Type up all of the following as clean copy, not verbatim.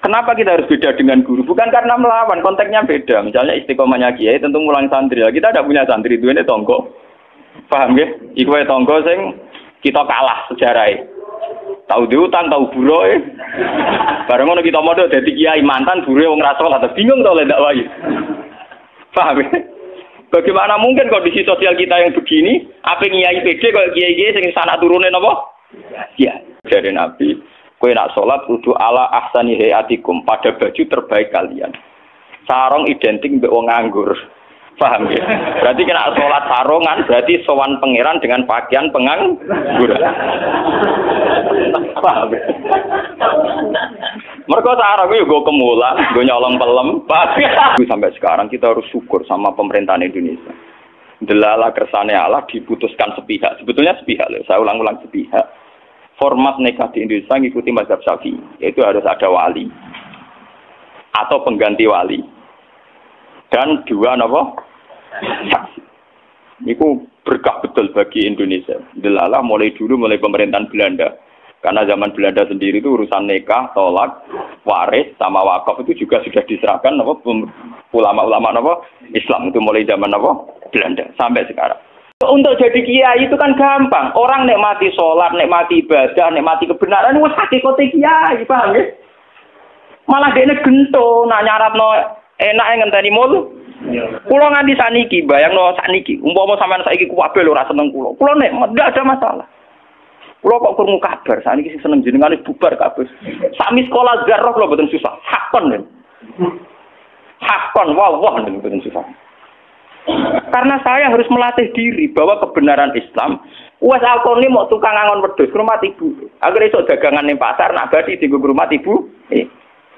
Kenapa kita harus beda dengan guru? Bukan karena melawan, konteksnya beda. Misalnya istiqomahnya kiai tentu mulang santri. Kita tidak punya santri, itu ini tonggo. Paham ya? Iku tonggo sing kita kalah sejarahnya. Tahu diutang, tahu buroe. Bareng ngono kita modal dadi kiai mantan buroe wong ra salat, bingung to lek ndak wae. Paham ya? Bagaimana mungkin kondisi sosial kita yang begini, ape kiai PD kok kiai-kiai sing sanak turune napa? Ya, dari Nabi. Kowe nak salat kudu ala ahsani hayatikum, pada baju terbaik kalian. Sarung identik mbek wong nganggur. Paham ya? Berarti kena salat sarungan berarti sowan pangeran dengan pakaian penganggur. Paham ya? Mergo sarung yo go kemulan, go nyolong pelem. Sampai sekarang kita harus syukur sama pemerintahan Indonesia. Delala kersane Allah diputuskan sepihak. Sebetulnya sepihak loh. Saya ulang-ulang sepihak. Format nikah di Indonesia ngikuti mazhab Syafi'i, yaitu harus ada wali atau pengganti wali dan dua saksi. Itu berkah betul bagi Indonesia. Delalah mulai pemerintahan Belanda, karena zaman Belanda sendiri itu urusan nikah, tolak, waris sama wakaf itu juga sudah diserahkan ulama-ulama Islam itu mulai zaman Belanda sampai sekarang. Untuk jadi kiai itu kan gampang. Orang nikmati sholat, nikmati ibadah, nikmati kebenaran, wis hakikate kiai, paham ya? Malah dene gento, nak nyaratno enak ngenteni mul. Kula nganti saniki, bayangno saniki, umpama sampean saiki kuwabe lho ora seneng kula. Kula nek ndak ada masalah. Kula kok krungu kabar saniki sing seneng jenengan bubar kabeh. Sami sekolah garah kula mboten susah. Hakon. Hakon wah mboten susah. Karena saya harus melatih diri bahwa kebenaran Islam wes alkoni mau tukang angon wedhus ke rumah ibu. Agar iso dagangan ning pasar nak badi dienggo ke rumah ibu.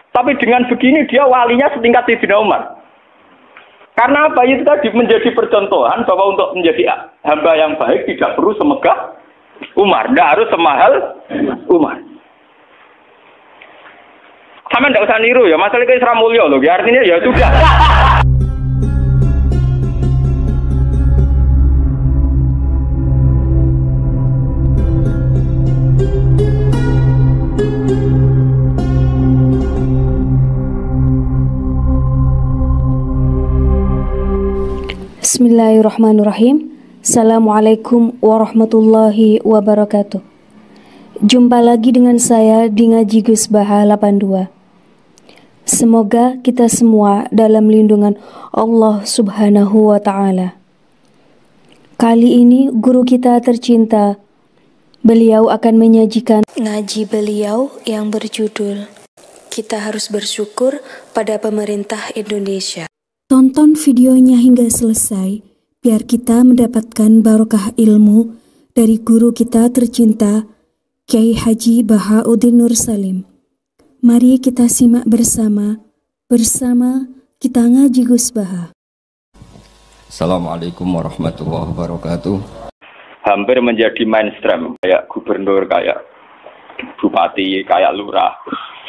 Tapi dengan begini dia walinya setingkat Sayyidina Umar. Karena apa? Itu tadi menjadi percontohan bahwa untuk menjadi hamba yang baik tidak perlu semegah Umar, tidak harus semahal Umar. Sama ndak usah niru ya, masalahnya Isra Mulya loh, artinya ya sudah. Bismillahirrahmanirrahim. Assalamualaikum warahmatullahi wabarakatuh. Jumpa lagi dengan saya di Ngaji Gus Baha 82. Semoga kita semua dalam lindungan Allah Subhanahu wa Ta'ala. Kali ini guru kita tercinta, beliau akan menyajikan ngaji beliau yang berjudul Kita Harus Bersyukur pada Pemerintah Indonesia. Tonton videonya hingga selesai, biar kita mendapatkan barokah ilmu dari guru kita tercinta, Kiai Haji Bahauddin Nur Salim. Mari kita simak bersama kita ngaji Gus Baha. Assalamualaikum warahmatullahi wabarakatuh. Hampir menjadi mainstream, kayak gubernur, kayak bupati, kayak lurah.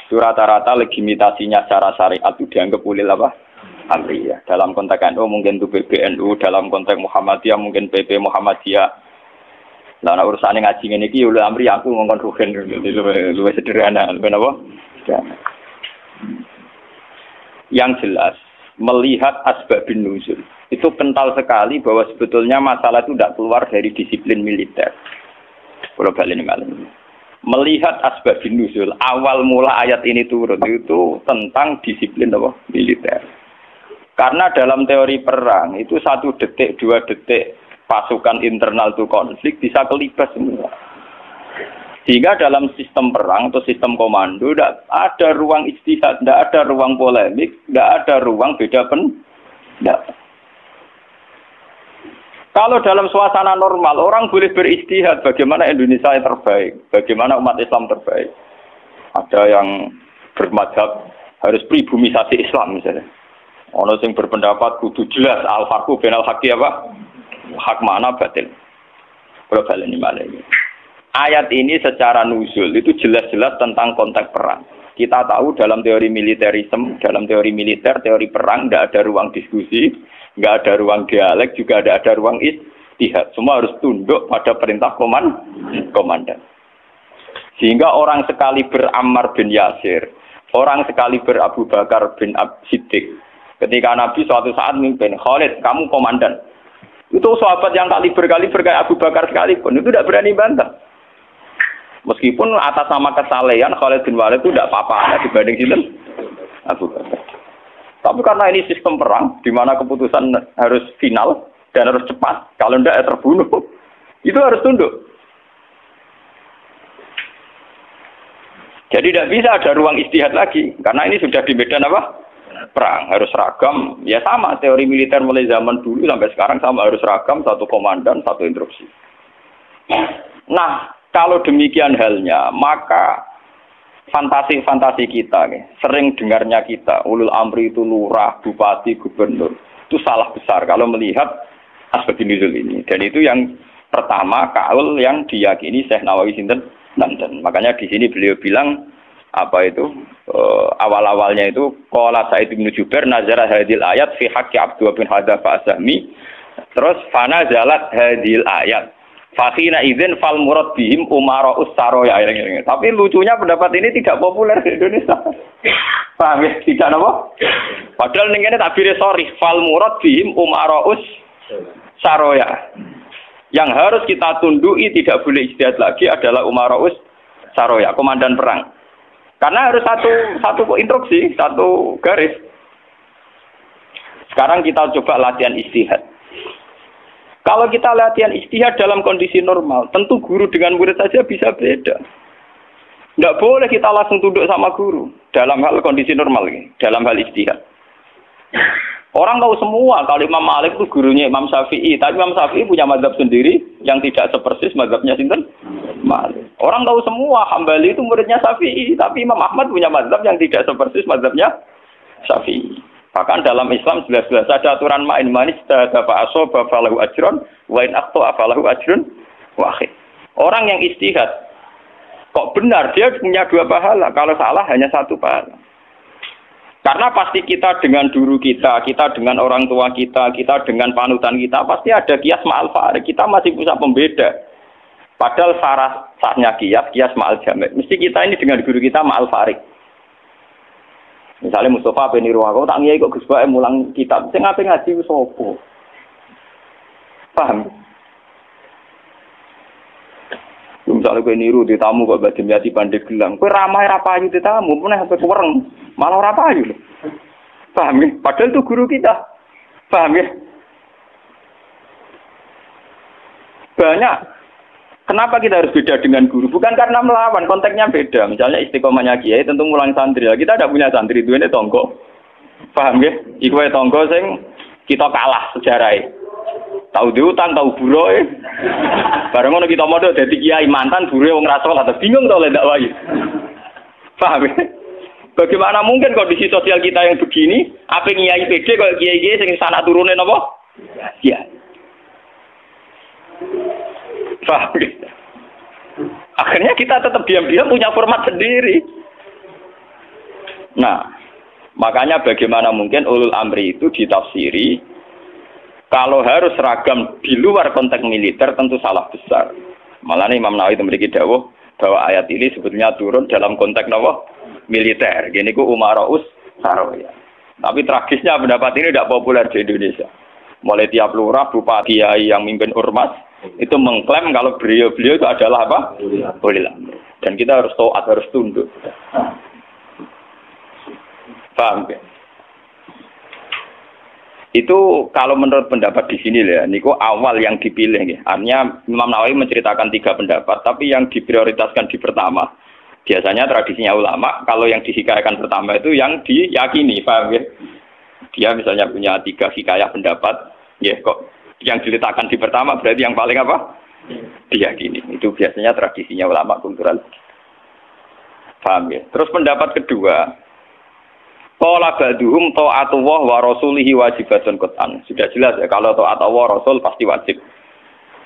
Itu rata-rata legitimasinya secara syariat itu dianggap ulil amri ya. Dalam konteks NU mungkin itu PBNU, dalam konteks Muhammadiyah mungkin PP Muhammadiyah. Lah nek urusane ngaji ngene iki ulil amri aku ngongkon rugen luwih sederhana, luwih apa? Yang jelas melihat asbabun nuzul itu kental sekali bahwa sebetulnya masalah itu tidak keluar dari disiplin militer. Kalau balik ini melihat asbabun nuzul, awal mula ayat ini turun itu tentang disiplin militer. Karena dalam teori perang itu 1 detik, 2 detik pasukan internal itu konflik bisa kelibas semua. Sehingga dalam sistem perang atau sistem komando tidak ada ruang ijtihad, tidak ada ruang polemik, tidak ada ruang beda pendapat. Kalau dalam suasana normal orang boleh berijtihad bagaimana Indonesia yang terbaik, bagaimana umat Islam terbaik. Ada yang bermadzhab harus pribumisasi Islam misalnya. Ono sing berpendapat kudu jelas al-farqu bainal haqqi hak mana batil. Kalau baleni malih. Ayat ini secara nuzul itu jelas-jelas tentang konteks perang. Kita tahu dalam teori militerisme, dalam teori militer, teori perang tidak ada ruang diskusi, tidak ada ruang dialek, juga tidak ada ruang ijtihad. Semua harus tunduk pada perintah komandan. Sehingga orang sekali Ammar bin Yasir orang sekaliber Abu Bakar bin Siddiq. Ketika Nabi suatu saat mimpin, Khalid, kamu komandan. Itu sahabat yang kaliber kayak Abu Bakar sekalipun, itu tidak berani bantah. Meskipun atas nama kesalehan Khalid bin Walid itu tidak apa-apa dibanding sinten Abu Bakar. Tapi karena ini sistem perang, di mana keputusan harus final dan harus cepat, kalau tidak ya terbunuh, itu harus tunduk. Jadi tidak bisa ada ruang istihad lagi, karena ini sudah di medan apa? Perang, harus seragam. Ya sama, teori militer mulai zaman dulu sampai sekarang sama, harus seragam, satu komandan, satu instruksi. Nah, kalau demikian halnya, maka fantasi-fantasi kita, sering dengarnya kita, ulul amri itu lurah, bupati, gubernur, itu salah besar kalau melihat aspek nuzul ini. Dan itu yang pertama, kaul yang diyakini Syekh Nawawi sinten London. Makanya di sini beliau bilang apa itu awal-awalnya itu qala Sa'id bin Jubair nazara hadil ayat fi haqqi Abdullah bin Hadza Asami. Terus fana zalat hadil ayat. Fakhina idzin fal murad bihim umara ussaroya. Tapi lucunya pendapat ini tidak populer di Indonesia. Paham ya? Tidak apa? Padahal ning kene takbire sorry fal murad bihim umara ussaroya. Yang harus kita tunduki tidak boleh ijtihad lagi adalah Umara'us Saroya, komandan perang. Karena harus satu instruksi, satu garis. Sekarang kita coba latihan ijtihad. Kalau kita latihan ijtihad dalam kondisi normal, tentu guru dengan murid saja bisa beda. Tidak boleh kita langsung tunduk sama guru dalam hal kondisi normal ini, dalam hal ijtihad. Orang tahu semua kalau Imam Malik itu gurunya Imam Syafi'i, tapi Imam Syafi'i punya mazhab sendiri yang tidak sepersis mazhabnya sinten Malik. Orang tahu semua Hambali itu muridnya Syafi'i, tapi Imam Ahmad punya mazhab yang tidak sepersis mazhabnya Syafi'i. Bahkan dalam Islam jelas-jelas ada aturan main manis dafa asoba falahu ajron wa in akhta falahu ajrun wahid. Orang yang ijtihad kok benar dia punya 2 pahala, kalau salah hanya 1 pahala. Karena pasti kita dengan guru kita dengan orang tua kita dengan panutan kita, pasti ada kias ma'al farik. Kita masih bisa pembeda. Padahal sahnya kias ma'al jamek. Mesti kita ini dengan guru kita ma'al farik. Misalnya Mustafa bin Irwaqa, tak ngiyai kok Gus Bae mulang kitab. Sing ape ngaji ku sapa? Paham? Misalnya kowe niru di tamu kok badhe nyati pandhe gelang. Kowe ramah ra payu di tamu, meneh sampe kuwereng. Malah ora payu. Paham ya? Padahal itu guru kita. Paham ya? Banyak. Kenapa kita harus beda dengan guru? Bukan karena melawan, konteksnya beda. Misalnya istiqomahnya kiai tentu mulang santri. Kita tidak punya santri, duwene tonggo. Paham ya? Iku wae tonggo sing kita kalah sejarahnya. Tahu diutang, tahu buroe. Bareng ngono kita modho dadi kiai mantan buroe wong ra salat, bingung to lek ndak wae. Paham ya? Bagaimana mungkin kondisi sosial kita yang begini, apa kiai PD kok kiai-kiai sing sana turune napa? Ya. Paham ya? Akhirnya kita tetap diam-diam punya format sendiri. Nah, makanya bagaimana mungkin ulul amri itu ditafsiri kalau harus seragam di luar konteks militer tentu salah besar. Malah Imam Nawawi memiliki dawuh bahwa ayat ini sebetulnya turun dalam konteks apa? Militer. Gini ku Umara'us Saroya. Tapi tragisnya pendapat ini tidak populer di Indonesia. Mulai tiap lurah, bupati, kiai yang mimpin ormas itu mengklaim kalau beliau-beliau itu adalah apa? Ulil amri. Dan kita harus taat, harus tunduk. Paham ya? Itu kalau menurut pendapat di sini ya, niku awal yang dipilih ya. Artinya Imam Nawawi menceritakan 3 pendapat, tapi yang diprioritaskan di pertama. Biasanya tradisinya ulama, kalau yang dihikayakan pertama itu yang diyakini, paham ya? Dia misalnya punya 3 hikayah pendapat, ya kok yang diletakkan di pertama berarti yang paling apa? Diyakini. Itu biasanya tradisinya ulama kultural. Paham ya? Terus pendapat kedua, qala ba'duhum ta'atullah wa rasulihi wajibatun qat'an. Sudah jelas ya, kalau taat Allah Rasul pasti wajib.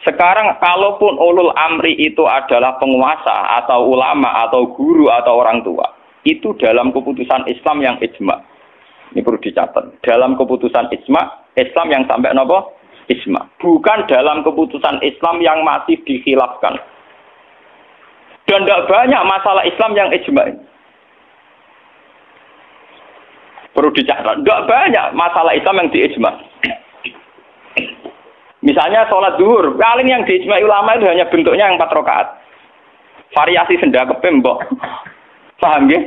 Sekarang kalaupun ulul amri itu adalah penguasa atau ulama atau guru atau orang tua, itu dalam keputusan Islam yang ijma. Ini perlu dicatat. Dalam keputusan ijma, Islam yang sampai napa? Ijma. Bukan dalam keputusan Islam yang masih dikhilafkan. Dan tidak banyak masalah Islam yang ijma. Perlu dicatat. Enggak banyak masalah Islam yang diijma. Misalnya sholat zuhur, paling yang diijma ulama itu hanya bentuknya yang 4 rakaat. Variasi sendakepe mbok. Paham nggih?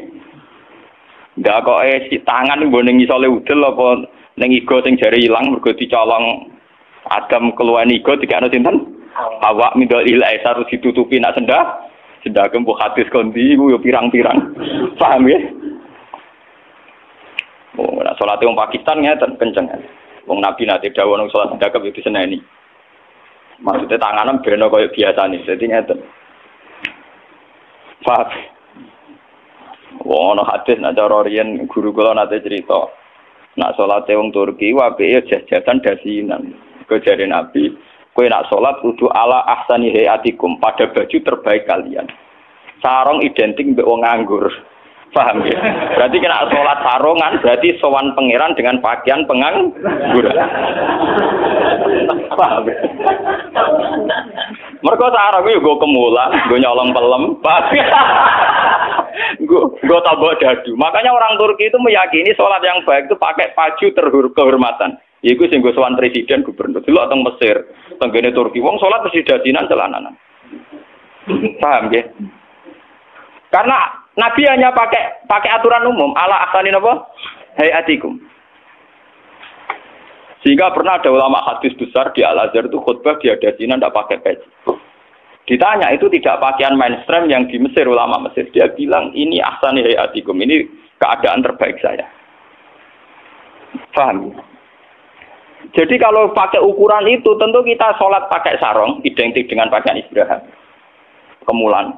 Ndak kok si tangan mbok ning isole udel apa ning igo sing jare ilang mergo dicolong Adam keluar igo dikane sinten? Awak mindol ilai harus ditutupi nak sendake mbok hadis kondi ku yo pirang-pirang. Paham nggih? Oh, nak salat wong Pakistan ngeten kenceng. Wong Nabi nate dawuh nang salat sendake itu seneni. Maksudnya tanganan beno koyo biasane. Dadi ngeten. Pak, wono hadis nak cara riyen guru kula nate cerita, nak salate wong Turki wae jajan dasinan. Kejare Nabi, kowe nak salat kudu ala ahsani hayatikum, pada baju terbaik kalian. Sarung identik mbek wong nganggur. Paham ya? Berarti kena salat sarungan, berarti sowan pangeran dengan pakaian pengangguran. Paham ya? Mereka sarung itu gue kemulan, gue nyolong pelem, gue tabok dadu. Makanya orang Turki itu meyakini sholat yang baik itu pakai baju kehormatan. Iku sing gue sowan presiden gubernur. Dulu teng Mesir, tenggene Turki, wong sholat mesti dadinan celananan. Paham ya? Karena Nabi hanya pakai aturan umum, ala ahsani napa? Hayatikum. Sehingga pernah ada ulama hadis besar di Al-Azhar itu khutbah dia dasinan tidak pakai peci. Ditanya itu tidak pakaian mainstream yang di Mesir, ulama Mesir. Dia bilang ini ahsani hayatikum, ini keadaan terbaik saya. Paham? Jadi kalau pakai ukuran itu tentu kita sholat pakai sarung identik dengan pakaian istirahat. Kemulan.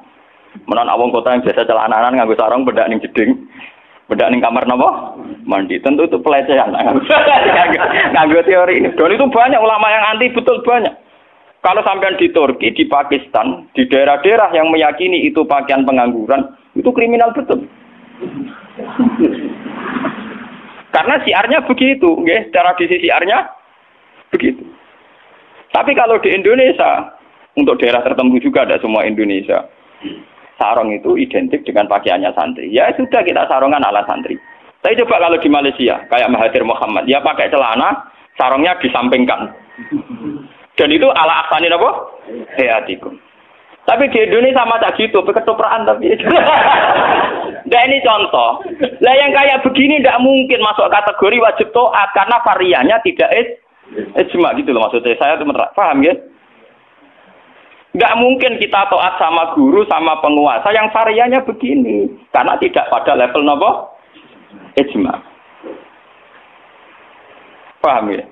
Menan awang kota yang biasa celananan nganggo sarung bedak ning jeding. Bedak ning kamar napa? Mandi. Tentu itu pelecehan. Nganggo teori ini. Dan itu banyak ulama yang anti, betul banyak. Kalau sampean di Turki, di Pakistan, di daerah-daerah yang meyakini itu pakaian pengangguran, itu kriminal betul. Karena siarnya begitu, nggih, tradisi siarnya begitu. Tapi kalau di Indonesia, untuk daerah tertentu juga ada semua Indonesia. Sarung itu identik dengan pakaiannya santri. Ya sudah kita sarungan ala santri. Tapi coba kalau di Malaysia, kayak Mahathir Mohamad, dia pakai celana, sarungnya disampingkan. Dan itu ala ahsani apa? Hayatikum. Tapi di Indonesia sama tak gitu, ketupraan tapi. Nah ini contoh. Lah yang kayak begini tidak mungkin masuk kategori wajib taat karena variannya tidak ijma gitu loh maksudnya. Saya tuh paham ya? Nggak mungkin kita taat sama guru, sama penguasa yang variannya begini. Karena tidak pada level apa? Ijma. Paham ya?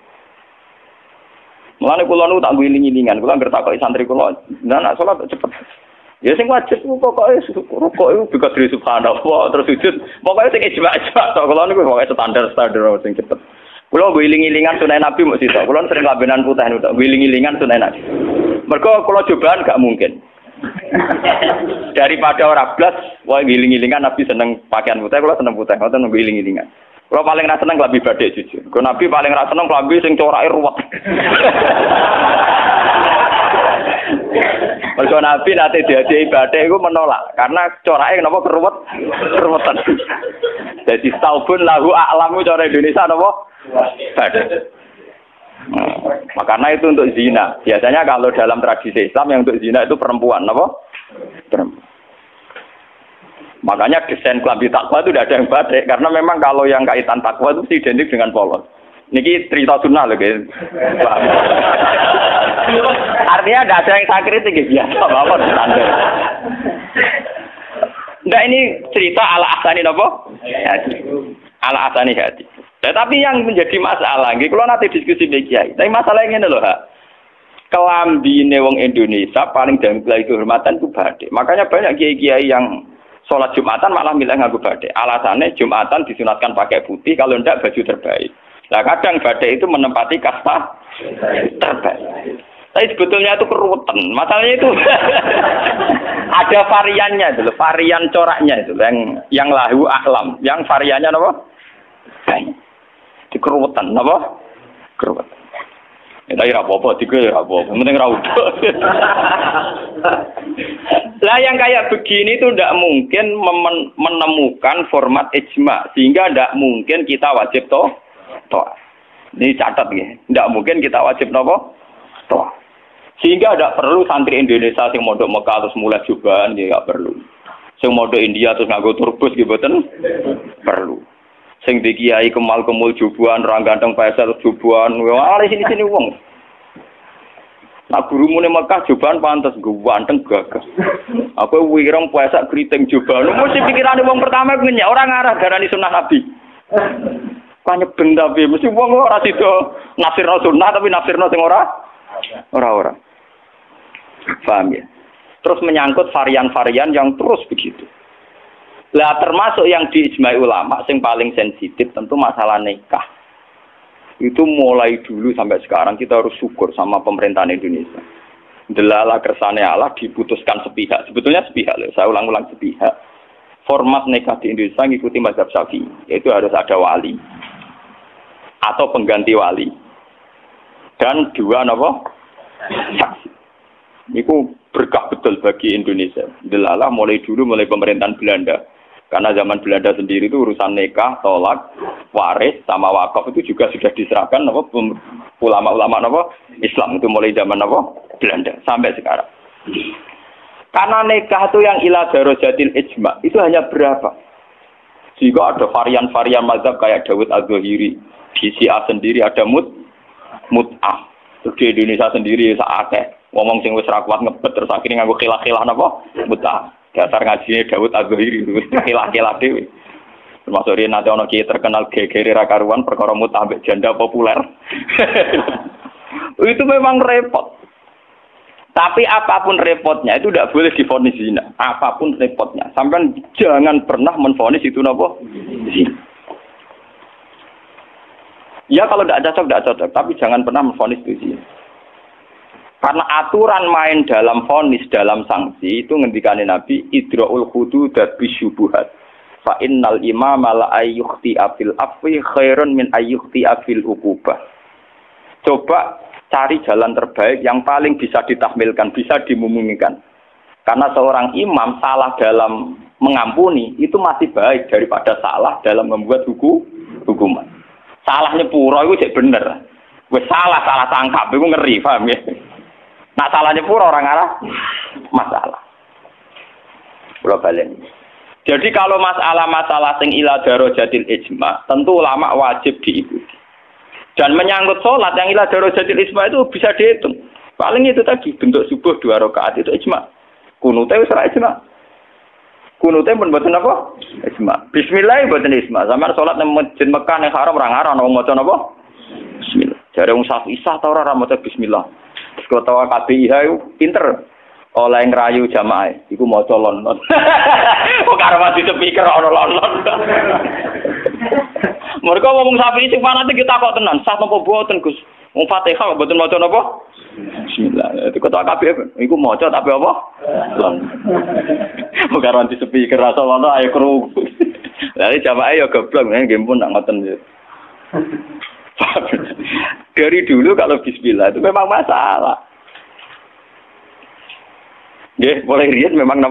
Mulane kula nu tak guling-gilingan, kula ngerti takoki santri kula, nak salat cepet. Ya sing wajib pokoke rukuk iku juga dari subhanallah terus sujud. Pokoke sing ijma-ijma tok kula niku pokoke standar-standar sing cepet. Kula guling-gilingan sunah Nabi mok sitok. Kula sering labenan putih niku tok guling-gilingan sunah Nabi. Mergo kula cobaan gak mungkin. Daripada ora blas, wae giling-gilingan Nabi seneng pakaian putih, kula seneng putih, ngoten nunggu giling-gilingan. Kula paling ra seneng klambi batik jujur. Kok Nabi paling ra seneng klambi sing corake ruwet. Mergo Nabi nate diadehi batik iku menolak karena corake napa keruwetan. Jadi taubun lahu a'lamu cara Indonesia napa? Batik. Makanya itu untuk zina. Biasanya kalau dalam tradisi Islam yang untuk zina itu perempuan, apa? Perempuan. Makanya desain klambi takwa itu tidak ada yang batik, karena memang kalau yang kaitan takwa itu identik dengan polos. Niki cerita sunnah loh, guys. Artinya tidak ada yang saya kritik, biasa banget standar. Nah ini cerita ala ahsani apa? Hati. Ala ahsani hati. Tetapi yang menjadi masalah, kalau nanti diskusi kiai, tapi masalahnya ini loh, kelambine wong Indonesia paling jangklau kehormatan itu batik. Makanya banyak kiai-kiai yang sholat Jumatan malah milih nganggo batik. Alasannya Jumatan disunatkan pakai putih, kalau tidak baju terbaik. Nah kadang batik itu menempati kasta terbaik. Tapi sebetulnya itu keruwetan. Masalahnya itu ada variannya itu, varian coraknya itu, yang lahu ahlam, yang variannya apa? Banyak. Di keruwetan, apa? Keruwetan. Ya tapi apa-apa tiga ya apa-apa. Penting ra udo. Lah yang kayak begini itu tidak mungkin menemukan format ijma sehingga tidak mungkin kita wajib toh. Ini catat ya. Tidak mungkin kita wajib nopo toh. Sehingga tidak perlu santri Indonesia yang mondok Mekah terus mulai jubahan ya nggak perlu. Sing mondok India terus nganggo turbus gitu boten perlu. Sing di kiai kemal-kemul jubuhan, orang ganteng Faisal jubuhan, wah sini wong. Nah gurumu ning Mekah jubahan pantes ganteng gagah. Aku wireng puasa kriting jubahan. Mesti pikirane wong pertama ngenyek orang ngarah darani sunah Nabi. Kanyeben tapi mesti wong ora sida nafsirno sunah tapi nafsirno sing ora. Paham ya? Terus menyangkut varian-varian yang terus begitu. Lah termasuk yang diijmai ulama yang paling sensitif tentu masalah nikah. Itu mulai dulu sampai sekarang kita harus syukur sama pemerintahan Indonesia. Delala kersane Allah diputuskan sepihak. Sebetulnya sepihak loh. Saya ulang-ulang sepihak. Format nikah di Indonesia ngikuti mazhab Syafi'i, yaitu harus ada wali atau pengganti wali dan dua saksi. Itu berkah betul bagi Indonesia. Delala mulai pemerintahan Belanda. Karena zaman Belanda sendiri itu urusan nikah, tolak, waris, sama wakaf itu juga sudah diserahkan ulama-ulama Islam. Itu mulai zaman Belanda sampai sekarang. Karena nikah itu yang ila darajatil ijma itu hanya berapa? Jika ada varian-varian mazhab kayak Dawud Az-Zahiri, di Syiah sendiri ada mut'ah. Di Indonesia sendiri saatnya ngomong sing wis ra kuat ngebet terus akhirnya nganggo khilah-khilah mut'ah. Dasar ngajine Dawud Az-Zahiri wis khilah-khilah dhewe. Termasuk riyen nanti ana kiai terkenal gegere ra karuan perkara mut'ah mbek janda populer. Itu memang repot. Tapi apapun repotnya itu tidak boleh divonis zina. Apapun repotnya. Sampai jangan pernah menvonis itu zina. Ya kalau tidak cocok. Tapi jangan pernah menvonis itu zina. Karena aturan main dalam vonis, dalam sanksi itu ngendikane Nabi idra'ul hudud bisyubuhat. Fa innal imama la ayyukhti afil afwi khairun min ayyukhti afil uqubah. Coba cari jalan terbaik yang paling bisa ditahmilkan, bisa dimumingkan. Karena seorang imam salah dalam mengampuni itu masih baik daripada salah dalam membuat hukuman. Salahnya pura itu cek bener. Wes salah tangkap itu ngeri, paham ya? Nah salahnya pura orang arah masalah. Pulau balen. Jadi kalau masalah sing ila darajatil ijma, tentu ulama wajib diikuti. Dan menyangkut sholat yang ila darajatil ijma itu bisa dihitung. Paling itu tadi bentuk subuh 2 rakaat itu ijma. Kunute wis ora ijma. Kunute pun mboten apa? Ijma. Bismillah mboten ijma. Sampeyan sholat nang masjid Mekah ning haram ora ngarang ana maca napa? Bismillah. Jare wong Syafi'i ta ora maca bismillah. Ketua KBIH itu pinter oleh ngerayu jamaah iku maca London. Kok karo mati speaker ana London. Mereka ngomong Syafi'i sing fanatik kita kok tenan, sah napa boten Gus? Wong Fatihah kok boten maca napa? Bismillah. Itu ketua KBIH iku maca tapi apa? London. Kok karo mati speaker rasa London ayo kru. Lah jamaah ya goblok nggih pun nak ngoten. Dari dulu kalau bismillah itu memang masalah. Ya, mulai riyen memang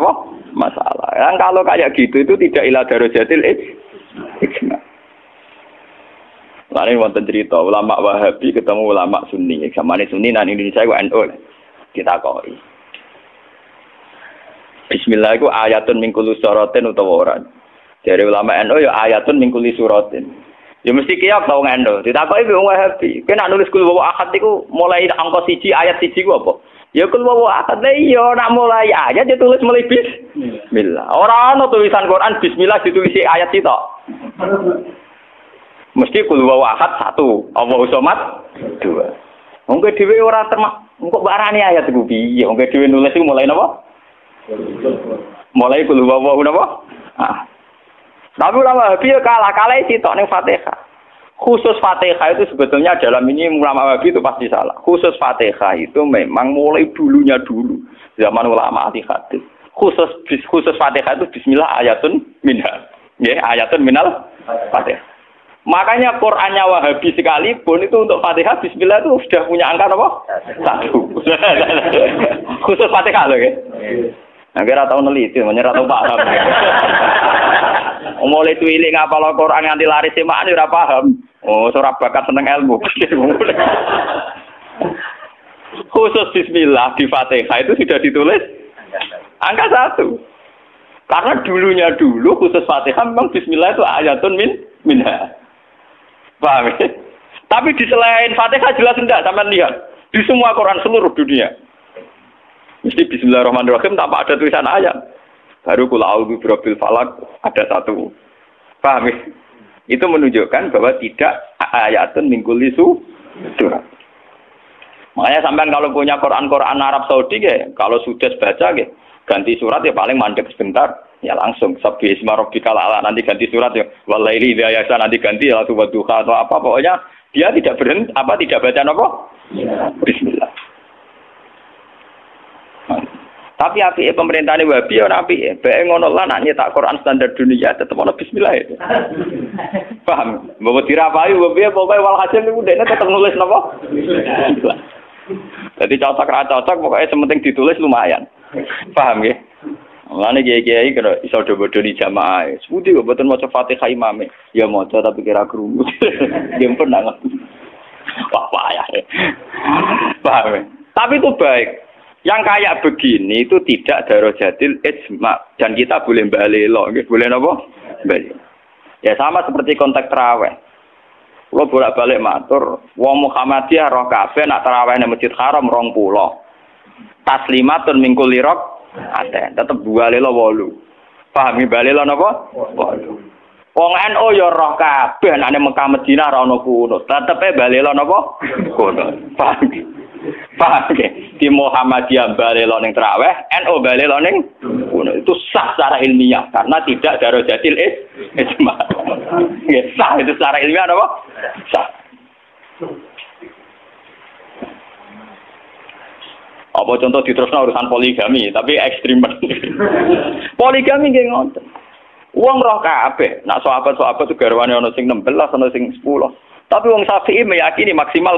masalah. Yang kalau kayak gitu itu tidak ila darajatil ijma. Lain wonten cerita ulama Wahabi ketemu ulama Sunni. Zamane Sunni nang Indonesia iku NU. Kita koi. Bismillah iku ayatun min kulli suratin utawa ora. Dari ulama NU ya ayatun min kulli suratin. Ya mesti kiyak tau ngendo. Ditakoki wong Wahabi. Kena nulis kul wa ahad iku mulai angka 1 ayat 1 ku apa? Ya kul wa ahad iya nak mulai ayat ditulis mulai bismillah. Ora ana tulisan Quran bismillah ditulis ayat itu. Mesti kul wa ahad 1, Allahu somad 2. Wong dhewe ora termak engko barani ayat iku piye? Wong dhewe nulis iku mulai napa? Mulai kul wa napa? Tapi ulama Wahabi kalah sitok ning Fatihah. Khusus Fatihah itu sebetulnya dalam ini ulama Wahabi itu pasti salah. Khusus Fatihah itu memang mulai dulunya dulu zaman ulama ahli hadis. Khusus Fatihah itu bismillah ayatun minha. Nggih, ayatun minal Fatihah. Makanya Qur'annya Wahabi sekalipun itu untuk Fatihah Bismillah itu sudah punya angka apa? 1. Khusus Fatihah loh ya. Nah, kira tahu neliti, menyerah tahu paham. Mulai tuilik ngapal Quran nganti laris semaan ora paham. Oh, ora bakat seneng ilmu. Khusus Bismillah di Fatihah itu sudah ditulis angka 1. Karena dulunya khusus Fatihah memang Bismillah itu ayatun minha. Paham ya? Tapi di selain Fatihah jelas enggak, sampean lihat. Di semua Quran seluruh dunia. Mesti Bismillahirrahmanirrahim tanpa ada tulisan ayat. Baru kul a'udzu birabbil falaq ada 1. Paham ya? Itu menunjukkan bahwa tidak ayatun min kulli surat. Makanya sampean kalau punya Quran Arab Saudi ya, kalau sudah baca ya, ganti surat ya paling mandek sebentar. Ya langsung sabbi isma rabbikal a'la nanti ganti surat ya walaili idza yasa nanti ganti ya wadduha atau apa pokoknya dia tidak berhenti tidak baca apa bismillah. Tapi apike pemerintahane Wahabi ora apike bae ngono lan nek nyetak Quran standar dunia tetep ana bismillah itu. Paham? Mbok dirapahi mbok piye pokoke walhasil niku dekne tetep nulis napa? Bismillah. Jadi cocok pokoknya sementing ditulis lumayan. Paham ya? Mulane kiai-kiai kena iso do-bodoni jamaah. Sepundi kok mboten maca Fatihah imame. Ya maca tapi kira krungu. Nggih pernah. Wah payah. Paham. Tapi itu baik. Yang kayak begini itu tidak darajatil ijma dan kita boleh balelo, nggih. Boleh napa? Balelo. Ya sama seperti konteks tarawih. Kulo bolak-balik matur, wong Muhammadiyah roh kabeh nak tarawih nang Masjid Haram 20. Taslimatun min kulli ada, tetep balelo 8. Pahami balelo napa? 8. Wong NU ya roh kabeh nek Mekah Madinah ora ono kunut, tetepe balelo napa? Kunut. Paham ge? Di Muhammadiyah balelo ning tarawih, NU balelo ning kunut. Itu sah secara ilmiah karena tidak darajatil ijma. Nggih, sah itu secara ilmiah napa? Sah. Apa contoh diterusno urusan poligami, tapi ekstrim. Poligami nggih ngoten. Wong roh kabeh, nak sahabat-sahabat itu garwane ana sing 16, ana sing 10. Tapi wong Syafi'i meyakini maksimal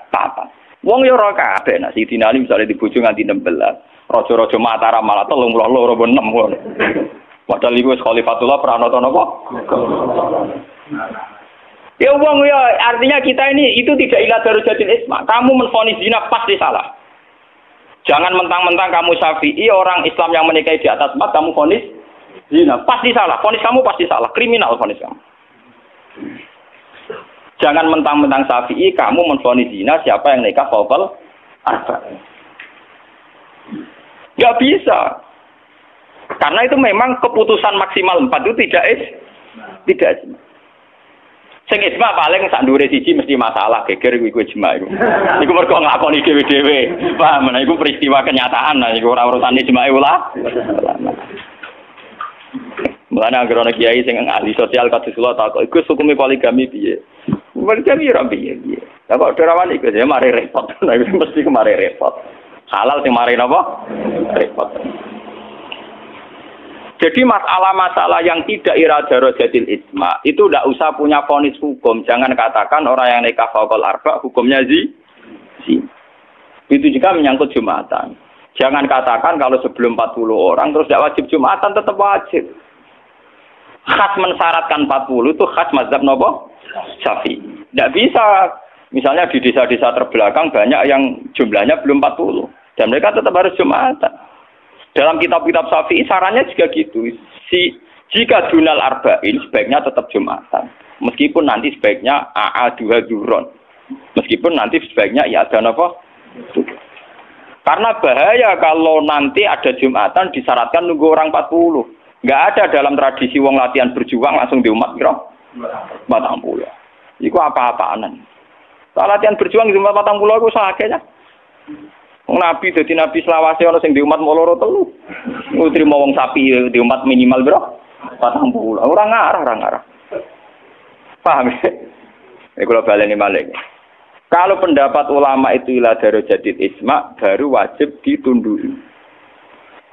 papat. Wong yo roh kabeh, nak Sidina Ali misale dibojo nganti 16. Raja-raja Mataram malah 32 apa 6 ngono. Padahal iku Khalifatullah pranata napa? Ya wong ya artinya kita ini itu tidak ila darajatil isma. Kamu menvonis zina pasti salah. Jangan mentang-mentang kamu Syafi'i, orang Islam yang menikahi di atas 4, kamu vonis zina. Pasti salah. Vonis kamu pasti salah. Kriminal vonis kamu. Jangan mentang-mentang Syafi'i, kamu menvonis zina, siapa yang nikah fawqal arba. Nggak bisa. Karena itu memang keputusan maksimal 4 itu tidak. Sing ijma paling sak ndure siji mesti masalah geger iku ijma iku. Iku mergo nglakoni dhewe-dhewe. Paham, nah iku peristiwa kenyataan, nah iku ora urusan ijma ulama. Mulane anggere ana kiai sing ahli sosial kados kula takok, iku hukume poligami piye? Poligami ora piye. Lah kok derawan iku ya mari repot. Nah iku mesti kemari repot. Halal sing mari napa? Repot. Jadi masalah-masalah yang tidak ira darajatil ijma itu tidak usah punya vonis hukum. Jangan katakan orang yang nikah fawqal arba hukumnya zina. Itu juga menyangkut Jumatan. Jangan katakan kalau sebelum 40 orang terus tidak wajib Jumatan, tetap wajib. Khas mensyaratkan 40 itu khas mazhab nopo? Syafi'i. Tidak bisa. Misalnya di desa-desa terbelakang banyak yang jumlahnya belum 40 dan mereka tetap harus Jumatan. Dalam kitab-kitab Syafi'i sarannya juga gitu. Jika dunal arba'in sebaiknya tetap Jumatan. Meskipun nanti sebaiknya AA2 duron. Meskipun nanti sebaiknya ya ada apa? Karena bahaya kalau nanti ada Jumatan disyaratkan nunggu orang 40. Enggak ada dalam tradisi wong latihan berjuang langsung di umat kira 40. Iku apa-apaanan. Kalau latihan berjuang di umat 40 iku sakene. Nabi dadi nabi selawase ana sing di umat loro telu. Utrimo wong sapi di umat minimal bro 40. Ora ngarah. Paham ya? Kalau baleni malih. Kalau pendapat ulama itu ila darajatil ijma baru wajib ditundui.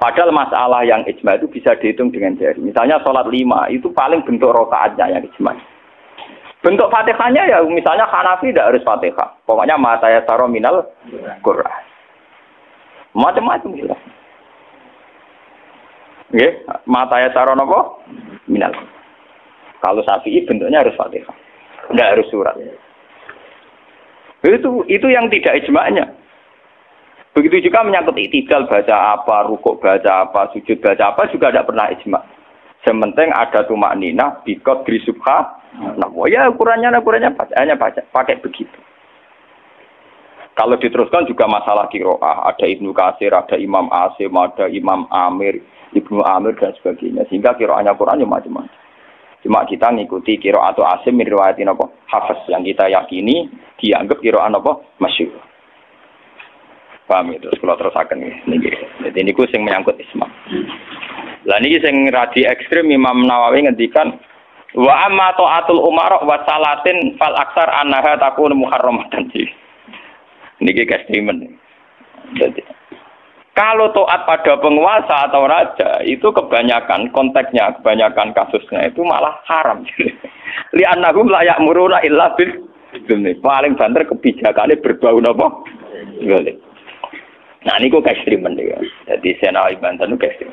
Padahal masalah yang ijma itu bisa dihitung dengan jari. Misalnya sholat 5 itu paling bentuk rakaatnya yang ijma. Bentuk Fatihahnya ya misalnya Hanafi tidak harus Fatihah. Pokoknya ma tayassara minal Qur'an. Macam-macam gitu. Nggih, ma tayassara napa? Minal. Kalau Syafi'i bentuknya harus Fatihah. Tidak harus surat. Itu yang tidak ijma'nya. Begitu juga menyangkut i'tidal baca apa, rukuk baca apa, sujud baca apa juga tidak pernah ijma'. Sementing ada tumakninah biqadri subha. Nah, ya ukurannya bacaannya pakai begitu. Kalau diteruskan juga masalah qiraah, ada Ibnu Katsir, ada Imam Asim, ada Imam Amir, Ibnu Amir dan sebagainya. Sehingga qiraahnya Quran macam-macam. Cuma kita ngikuti qiraah atau Asim min riwayatin apa? Hafiz yang kita yakini dianggap qiraah apa? Masyhur. Paham itu? Kalau terusaken niki. Jadi niku sing menyangkut isma. Lah niki sing radi ekstrem Imam Nawawi ngendikan wa amma ta'atul umara wa salatin fal aksar annaha takun muharramatan. Niki ekstremen. Jadi kalau taat pada penguasa atau raja itu kebanyakan konteksnya, kebanyakan kasusnya itu malah haram. Li annahum la ya'muruna illa bil paling banter kebijakannya berbau napa? Nah, niku ekstremen ya. Jadi Senawi Banten itu ekstrem.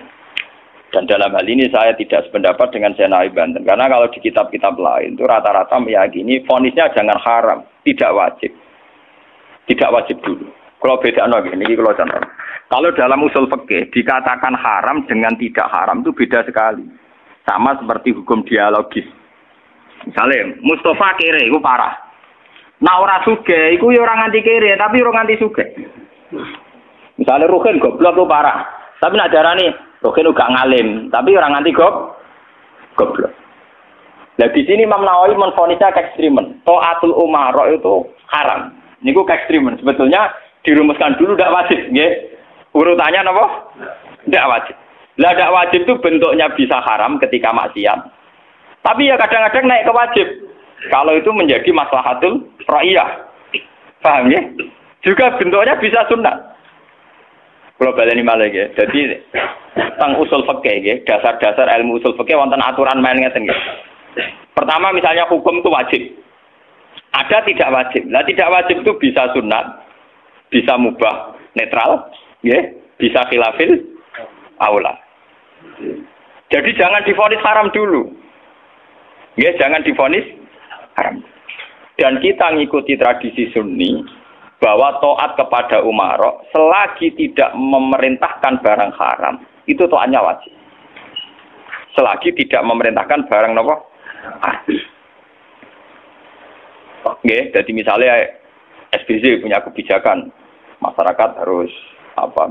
Dan dalam hal ini saya tidak sependapat dengan Senawi Banten. Karena kalau di kitab-kitab lain itu rata-rata meyakini vonisnya jangan haram, tidak wajib. Tidak wajib dulu. Kalau beda ini kalau contoh. Kalau dalam usul fikih dikatakan haram dengan tidak haram itu beda sekali. Sama seperti hukum dialogis. Misalnya Mustafa kere itu parah. Nah ora sugih iku ya ora nganti kere tapi ora nganti sugih. Misalnya Ruhin goblok itu parah. Tapi nak darani Ruhin uga ngalim, tapi orang nganti goblok. Nah di sini Imam Nawawi menfonisnya ekstremen. Ta'atul umara itu haram. Niku ekstremen. Sebetulnya dirumuskan dulu tidak wajib, nggih. Urutannya apa? Tidak wajib. Lah tidak wajib itu bentuknya bisa haram ketika maksiat. Tapi ya kadang-kadang naik ke wajib. Kalau itu menjadi maslahatul ra'iyah. Paham ya? Juga bentuknya bisa sunnah. Kalau baleni malah ya. Jadi tentang usul fikih ya, dasar-dasar ilmu usul fikih wonten aturan main ngeten nggih. Pertama misalnya hukum itu wajib. Ada tidak wajib. Nah tidak wajib itu bisa sunat, bisa mubah, netral, ya, bisa khilafil aula. Jadi jangan divonis haram dulu. Ya, jangan divonis haram. Dan kita ngikuti tradisi Sunni bahwa taat kepada umara selagi tidak memerintahkan barang haram itu taatnya wajib. Selagi tidak memerintahkan barang apa? Oke, jadi misalnya SBY punya kebijakan masyarakat harus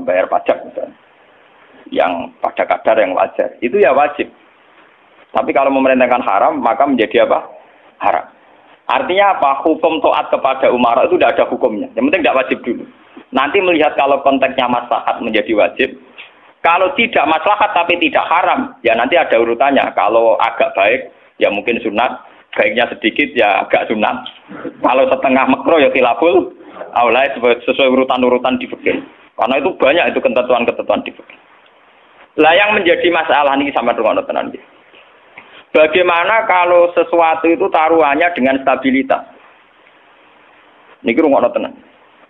bayar pajak misalnya, yang pada kadar yang wajar itu ya wajib. Tapi kalau memerintahkan haram maka menjadi apa? Haram. Artinya apa? Hukum taat kepada umara itu tidak ada hukumnya. Yang penting tidak wajib dulu. Nanti melihat kalau konteksnya maslahat menjadi wajib. Kalau tidak maslahat tapi tidak haram, ya nanti ada urutannya. Kalau agak baik, ya mungkin sunat. Baiknya sedikit, ya agak sunat. Kalau setengah makro, ya khilaful aula sesuai urutan-urutan di fikih. Karena itu banyak itu ketentuan-ketentuan di fikih. Lah yang menjadi masalah ini sama dengan tenan. Bagaimana kalau sesuatu itu taruhannya dengan stabilitas? Niki rungokno tenan.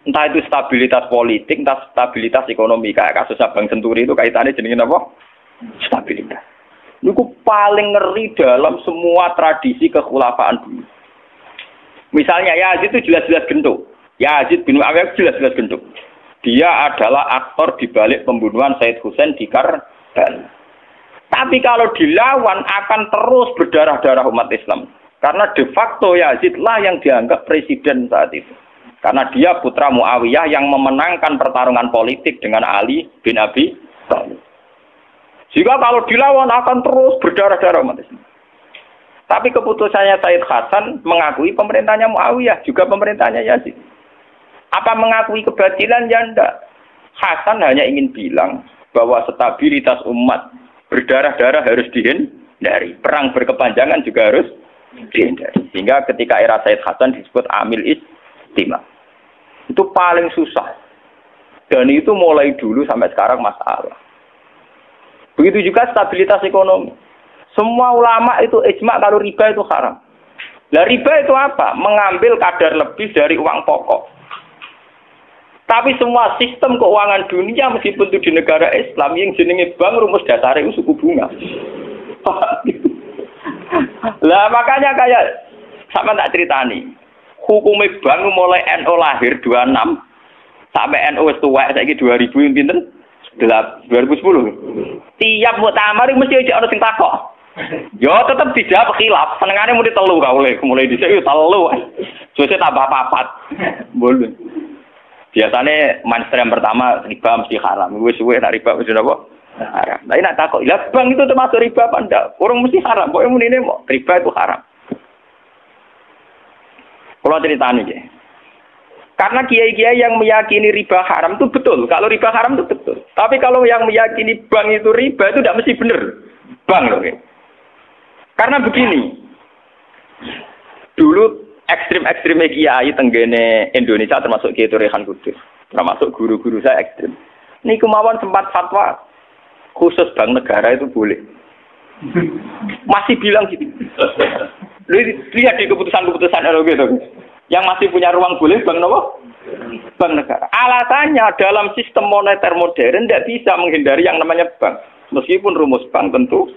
Entah itu stabilitas politik, entah stabilitas ekonomi. Kayak kasus Bank Senturi itu kaitannya jenenge apa? Stabilitas. Niku paling ngeri dalam semua tradisi kekhulafaan dulu. Misalnya Yazid itu jelas-jelas gentuk. Yazid bin Muawiyah jelas-jelas gentuk. Dia adalah aktor di balik pembunuhan Said Husain di Karbala. Tapi kalau dilawan akan terus berdarah-darah umat Islam. Karena de facto Yazid lah yang dianggap presiden saat itu. Karena dia putra Muawiyah yang memenangkan pertarungan politik dengan Ali bin Abi Thalib. Jika kalau dilawan akan terus berdarah-darah umat Islam. Tapi keputusannya Said Hasan mengakui pemerintahnya Muawiyah, juga pemerintahnya Yazid. Apa mengakui kebatilan? Ya enggak. Hasan hanya ingin bilang bahwa stabilitas umat berdarah-darah harus dihindari. Perang berkepanjangan juga harus dihindari. Sehingga ketika era Said Hasan disebut Amil Istimah. Itu paling susah. Dan itu mulai dulu sampai sekarang masalah. Begitu juga stabilitas ekonomi. Semua ulama itu ijma kalau riba itu haram. Lah riba itu apa? Mengambil kadar lebih dari uang pokok. Tapi semua sistem keuangan dunia meskipun itu di negara Islam yang jenenge bank rumus dasarnya itu suku bunga. Lah makanya kayak sama tak ceritani. Hukumnya bank mulai NU lahir 26 sampai NU wis tuwek saiki 2000 pinten? 2010. Tiap muktamar mesti ana sing takok. Yo tetep dijawab khilaf. Senengane muni telu kaule, mulai dhisik yo telu. Suwe tambah papat. Boleh. Biasane mainstream pertama riba mesti haram. Wis suwe nek riba wis napa? Haram. Lah nek takok, "Lah bank itu termasuk riba apa ndak?" Urung mesti haram. Pokoke munine kok riba itu haram. Kalau ceritanya ya. Karena kiai-kiai yang meyakini riba haram itu betul. Kalau riba haram itu betul. Tapi kalau yang meyakini bank itu riba itu tidak mesti benar. Bank loh. Ya. Karena begini. Dulu ekstrim-ekstrim kiai tenggene Indonesia termasuk Kiai Rehan Kudus. Termasuk guru-guru saya ekstrim. Ini kemauan sempat fatwa khusus bank negara itu boleh. Masih bilang gitu. Lihat di keputusan-keputusan gitu. Yang masih punya ruang boleh bank apa? Bank negara. Alasannya dalam sistem moneter modern tidak bisa menghindari yang namanya bank. Meskipun rumus bank tentu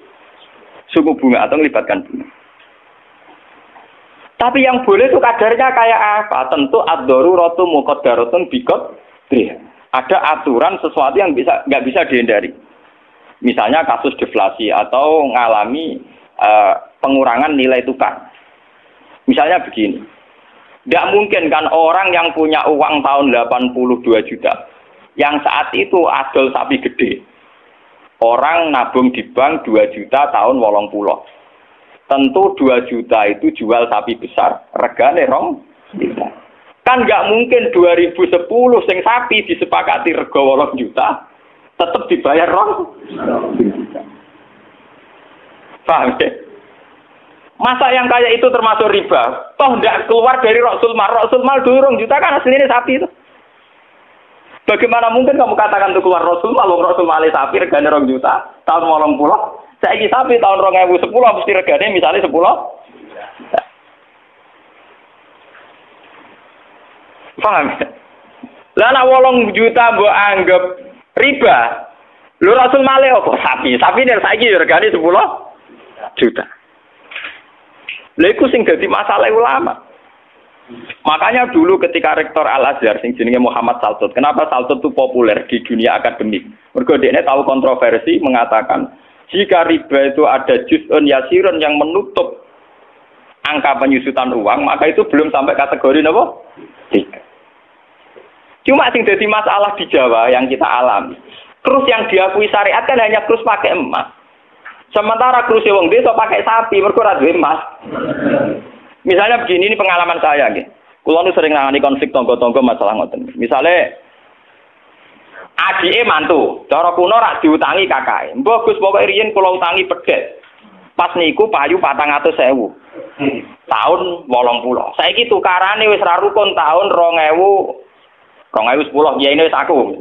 suku bunga atau melibatkan bunga. Tapi yang boleh itu kadarnya kayak apa? Tentu ad-daruratu muqaddaratun biqadriha. Ada aturan sesuatu yang nggak bisa dihindari. Misalnya kasus deflasi atau mengalami pengurangan nilai tukar. Misalnya begini. Tidak mungkin kan orang yang punya uang tahun 82 juta. Yang saat itu adol sapi gede. Orang nabung di bank 2 juta tahun 80. Tentu 2 juta itu jual sapi besar. Regane rong. Kan nggak mungkin 2010 sing sapi disepakati rega 8 juta. Tetap dibayar rong. Paham ya? Masa yang kayak itu termasuk riba? Toh tidak keluar dari Rasul Mal. Rasul Mal dulu 2 juta kan aslinya sapi itu. Bagaimana mungkin kamu katakan itu keluar Rasul Mal? Rasul Mal sapi regane 2 juta tahun 80. Saiki sapi tahun 2010 mesti regane misalnya 10. Paham? Lah nek 8 juta mbok anggap riba. Lho Rasul Mal apa sapi? Sapi nek saiki regane 10 juta. Lha iku sing dadi masalah ulama. Makanya dulu ketika rektor Al-Azhar sing jenenge Muhammad Saltut, kenapa Saltut itu populer di dunia akademik? Mergo dekne tahu kontroversi mengatakan jika riba itu ada juz'un yasirun yang menutup angka penyusutan uang, maka itu belum sampai kategori napa? Cuma sing dadi masalah di Jawa yang kita alami. Krus yang diakui syariat kan hanya krus pakai emas. Sementara krus wong desa pakai sapi, mergo ora duwe emas. Misalnya begini, ini pengalaman saya nggih. Kula nu sering nangani konflik tangga-tangga masalah ngoten. Misale adike mantu, cara kuno rak diutangi kakake. Mbah Gus pokoke riyen kula utangi pedhet. Pas niku payu 400.000. Tahun 80. Saiki tukarane wis ra rukun tahun 2010 ya ini wis aku.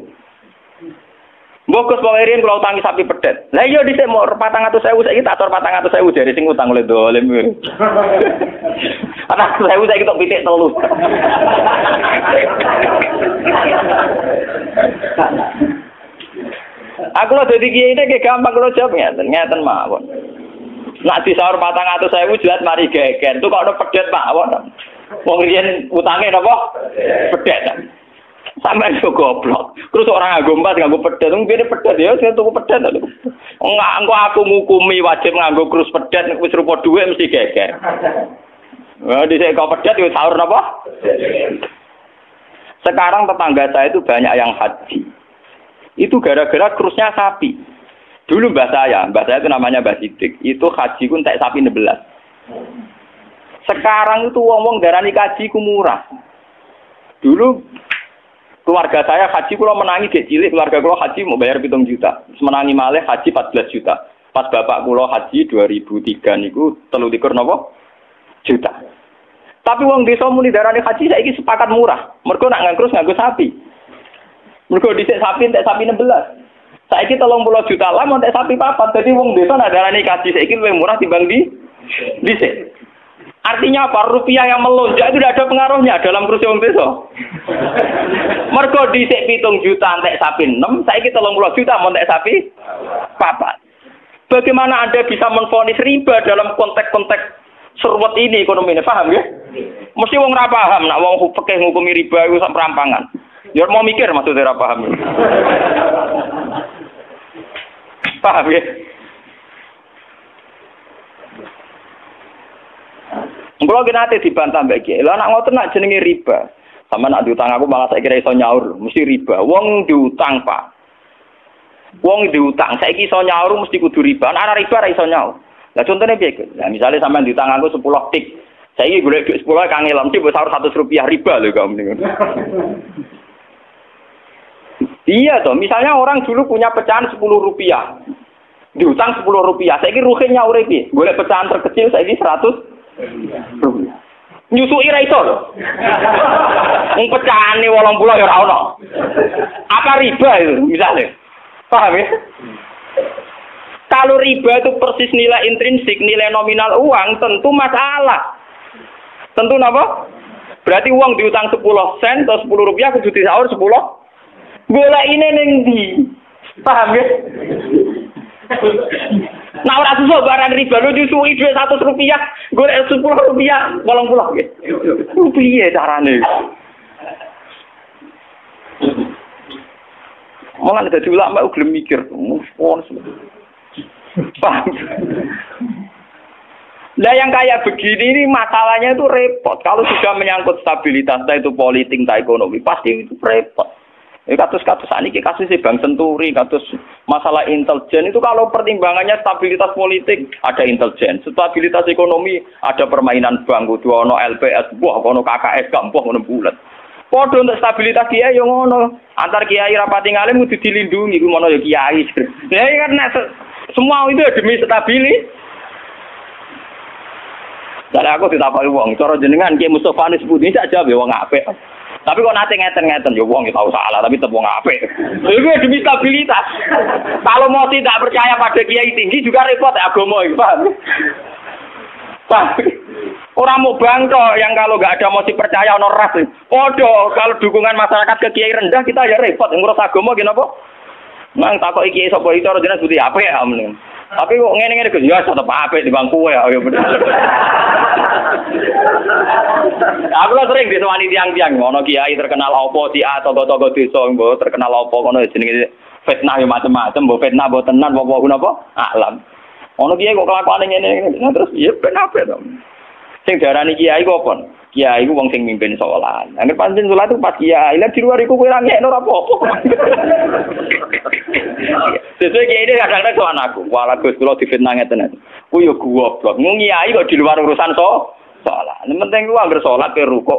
Mbok pokoke riyen kula utangi sapi pedhet. Lah iya dhisik mau 400.000 saiki tak tor 400.000 dari sing utang oleh dolim. Ana 1.000 saiki tok pitik 3. Aku lho dadi kiai iki gampang kula jawab ngeten mawon. Nak disaur 400.000 jelas mari geger. Itu kok ono pedhet mawon. Wong riyen utange napa? Pedhet. Sampai itu goblok. Terus orang nganggo emas nganggo pedhet, ngene pedhet ya sing tuku pedhet. Enggak, engko aku ngukumi wajib nganggo krus pedhet wis rupa dhuwit mesti geger. Wah, dhisik kok pedhet wis sahur napa? Sekarang tetangga saya itu banyak yang haji. Itu gara-gara krusnya sapi. Dulu mbah saya itu namanya Mbah Sidik. Itu haji ku entek sapi 16. Sekarang itu wong-wong darani haji ku murah. Dulu keluarga saya haji kula menangi gek cilik, keluarga kula haji mau bayar 7 juta. Menangi malih haji 14 juta. Pas bapak kula haji 2003 niku 23 napa? Juta. Tapi wong desa muni darane haji saiki sepakat murah. Mergo nak nganggo sapi. Mergo dhisik sapi entek sapi 16. Saiki 30 juta lah entek sapi 4. Dadi wong desa nak darane haji saiki luwih murah timbang dhisik. Artinya apa? Rupiah yang melonjak itu tidak ada pengaruhnya dalam kursi wong desa. Mergo dhisik 7 juta entek sapi 6, saiki 30 juta entek sapi 4. Bagaimana Anda bisa menvonis riba dalam konteks-konteks serwet ini ekonomi ini, paham ya? Mesti wong ora paham nak wong fikih ngukumi riba iku sak perampangan. Ya mau mikir maksudnya ora paham. Paham ya? Kalau kita nanti dibantah mbak Kiai, lah nak ngoten nak jenenge riba. Sama nak diutang aku malah saya kira iso nyaur, mesti riba. Wong diutang pak, wong diutang, saya iso nyaur mesti kudu riba. Ana riba ra iso nyaur. Lah contohnya piye? Nah misalnya sampean diutang aku 10 tik, saya iki golek duit 10 kangelan mesti mbok sahur 100 rupiah riba lho kamu niku. Iya toh, misalnya orang dulu punya pecahan 10 rupiah, diutang 10 rupiah, saya iki ruhe nyaur piye? Golek pecahan terkecil saya iki 100 rupiah. Nyusui ra iso lho. Wong pecahane 80 ya ora ono. Apa riba itu misalnya? Paham ya? Kalau riba itu persis nilai intrinsik, nilai nominal uang, tentu masalah. Tentu napa? Berarti uang diutang 10 sen atau 10 rupiah kudu disaur 10. Golek ini ning ndi? Paham ya? Nah ora susah barang riba lu disuwi dhuwit 100 rupiah, golek 10 rupiah, 80 nggih. Piye carane? Malah dadi ulama gelem mikir, paham? Lah yang kayak begini ini masalahnya itu repot. Kalau sudah menyangkut stabilitas, entah itu politik, entah ekonomi, pasti itu repot. Kasus-kasus ini kasus Bank Senturi, kasus masalah intelijen itu kalau pertimbangannya stabilitas politik ada intelijen, stabilitas ekonomi ada permainan bank, kudu ono LPS, buah ono KKS, gampang ono bulat. Padha untuk stabilitas kiai yo ngono, antar kiai rapati ngalim kudu dilindungi, ku ngono ya kiai. Ya karena semua itu demi stabilitas. Dari aku ditakoki wong, cara jenengan Ki Mustofa nis putih saja be wong apik. Tapi kok nate ngeten-ngeten ya wong tahu salah tapi tetep wong apik. Itu demi stabilitas. Kalau mau tidak percaya pada kiai tinggi juga repot agama iki, paham? Orang mau bangko yang kalau nggak ada motif percaya ono ras. Podo kalau dukungan masyarakat ke kiai rendah kita ya repot ngurus agama gini apa? Mang takoki kiai sapa iki cara jenengan putih apik ya mending. Tapi kok ngene-ngene Gus ya tetep apik di bangku ya bener. Aku lah sering disewani tiang-tiang ono kiai terkenal apa si A togo-togo desa mbok terkenal apa ngono jenenge fitnah ya macam-macam mbok fitnah mbok tenan apa napa alam. Ono kiai kok kelakuane ngene terus ya ben apik to. Sing diarani kiai kok apa? Kiai ku wong sing mimpin salat. Angger pancen salat itu pas kiai, lah di luar iku kowe ra ngekno ora apa-apa. Sesuai kiai ini kadang-kadang soal aku, wala Gus kula difitnah ngeten. Ku yo goblok. Mung kiai kok di luar urusan salat. Yang penting ku angger salat ke rukuk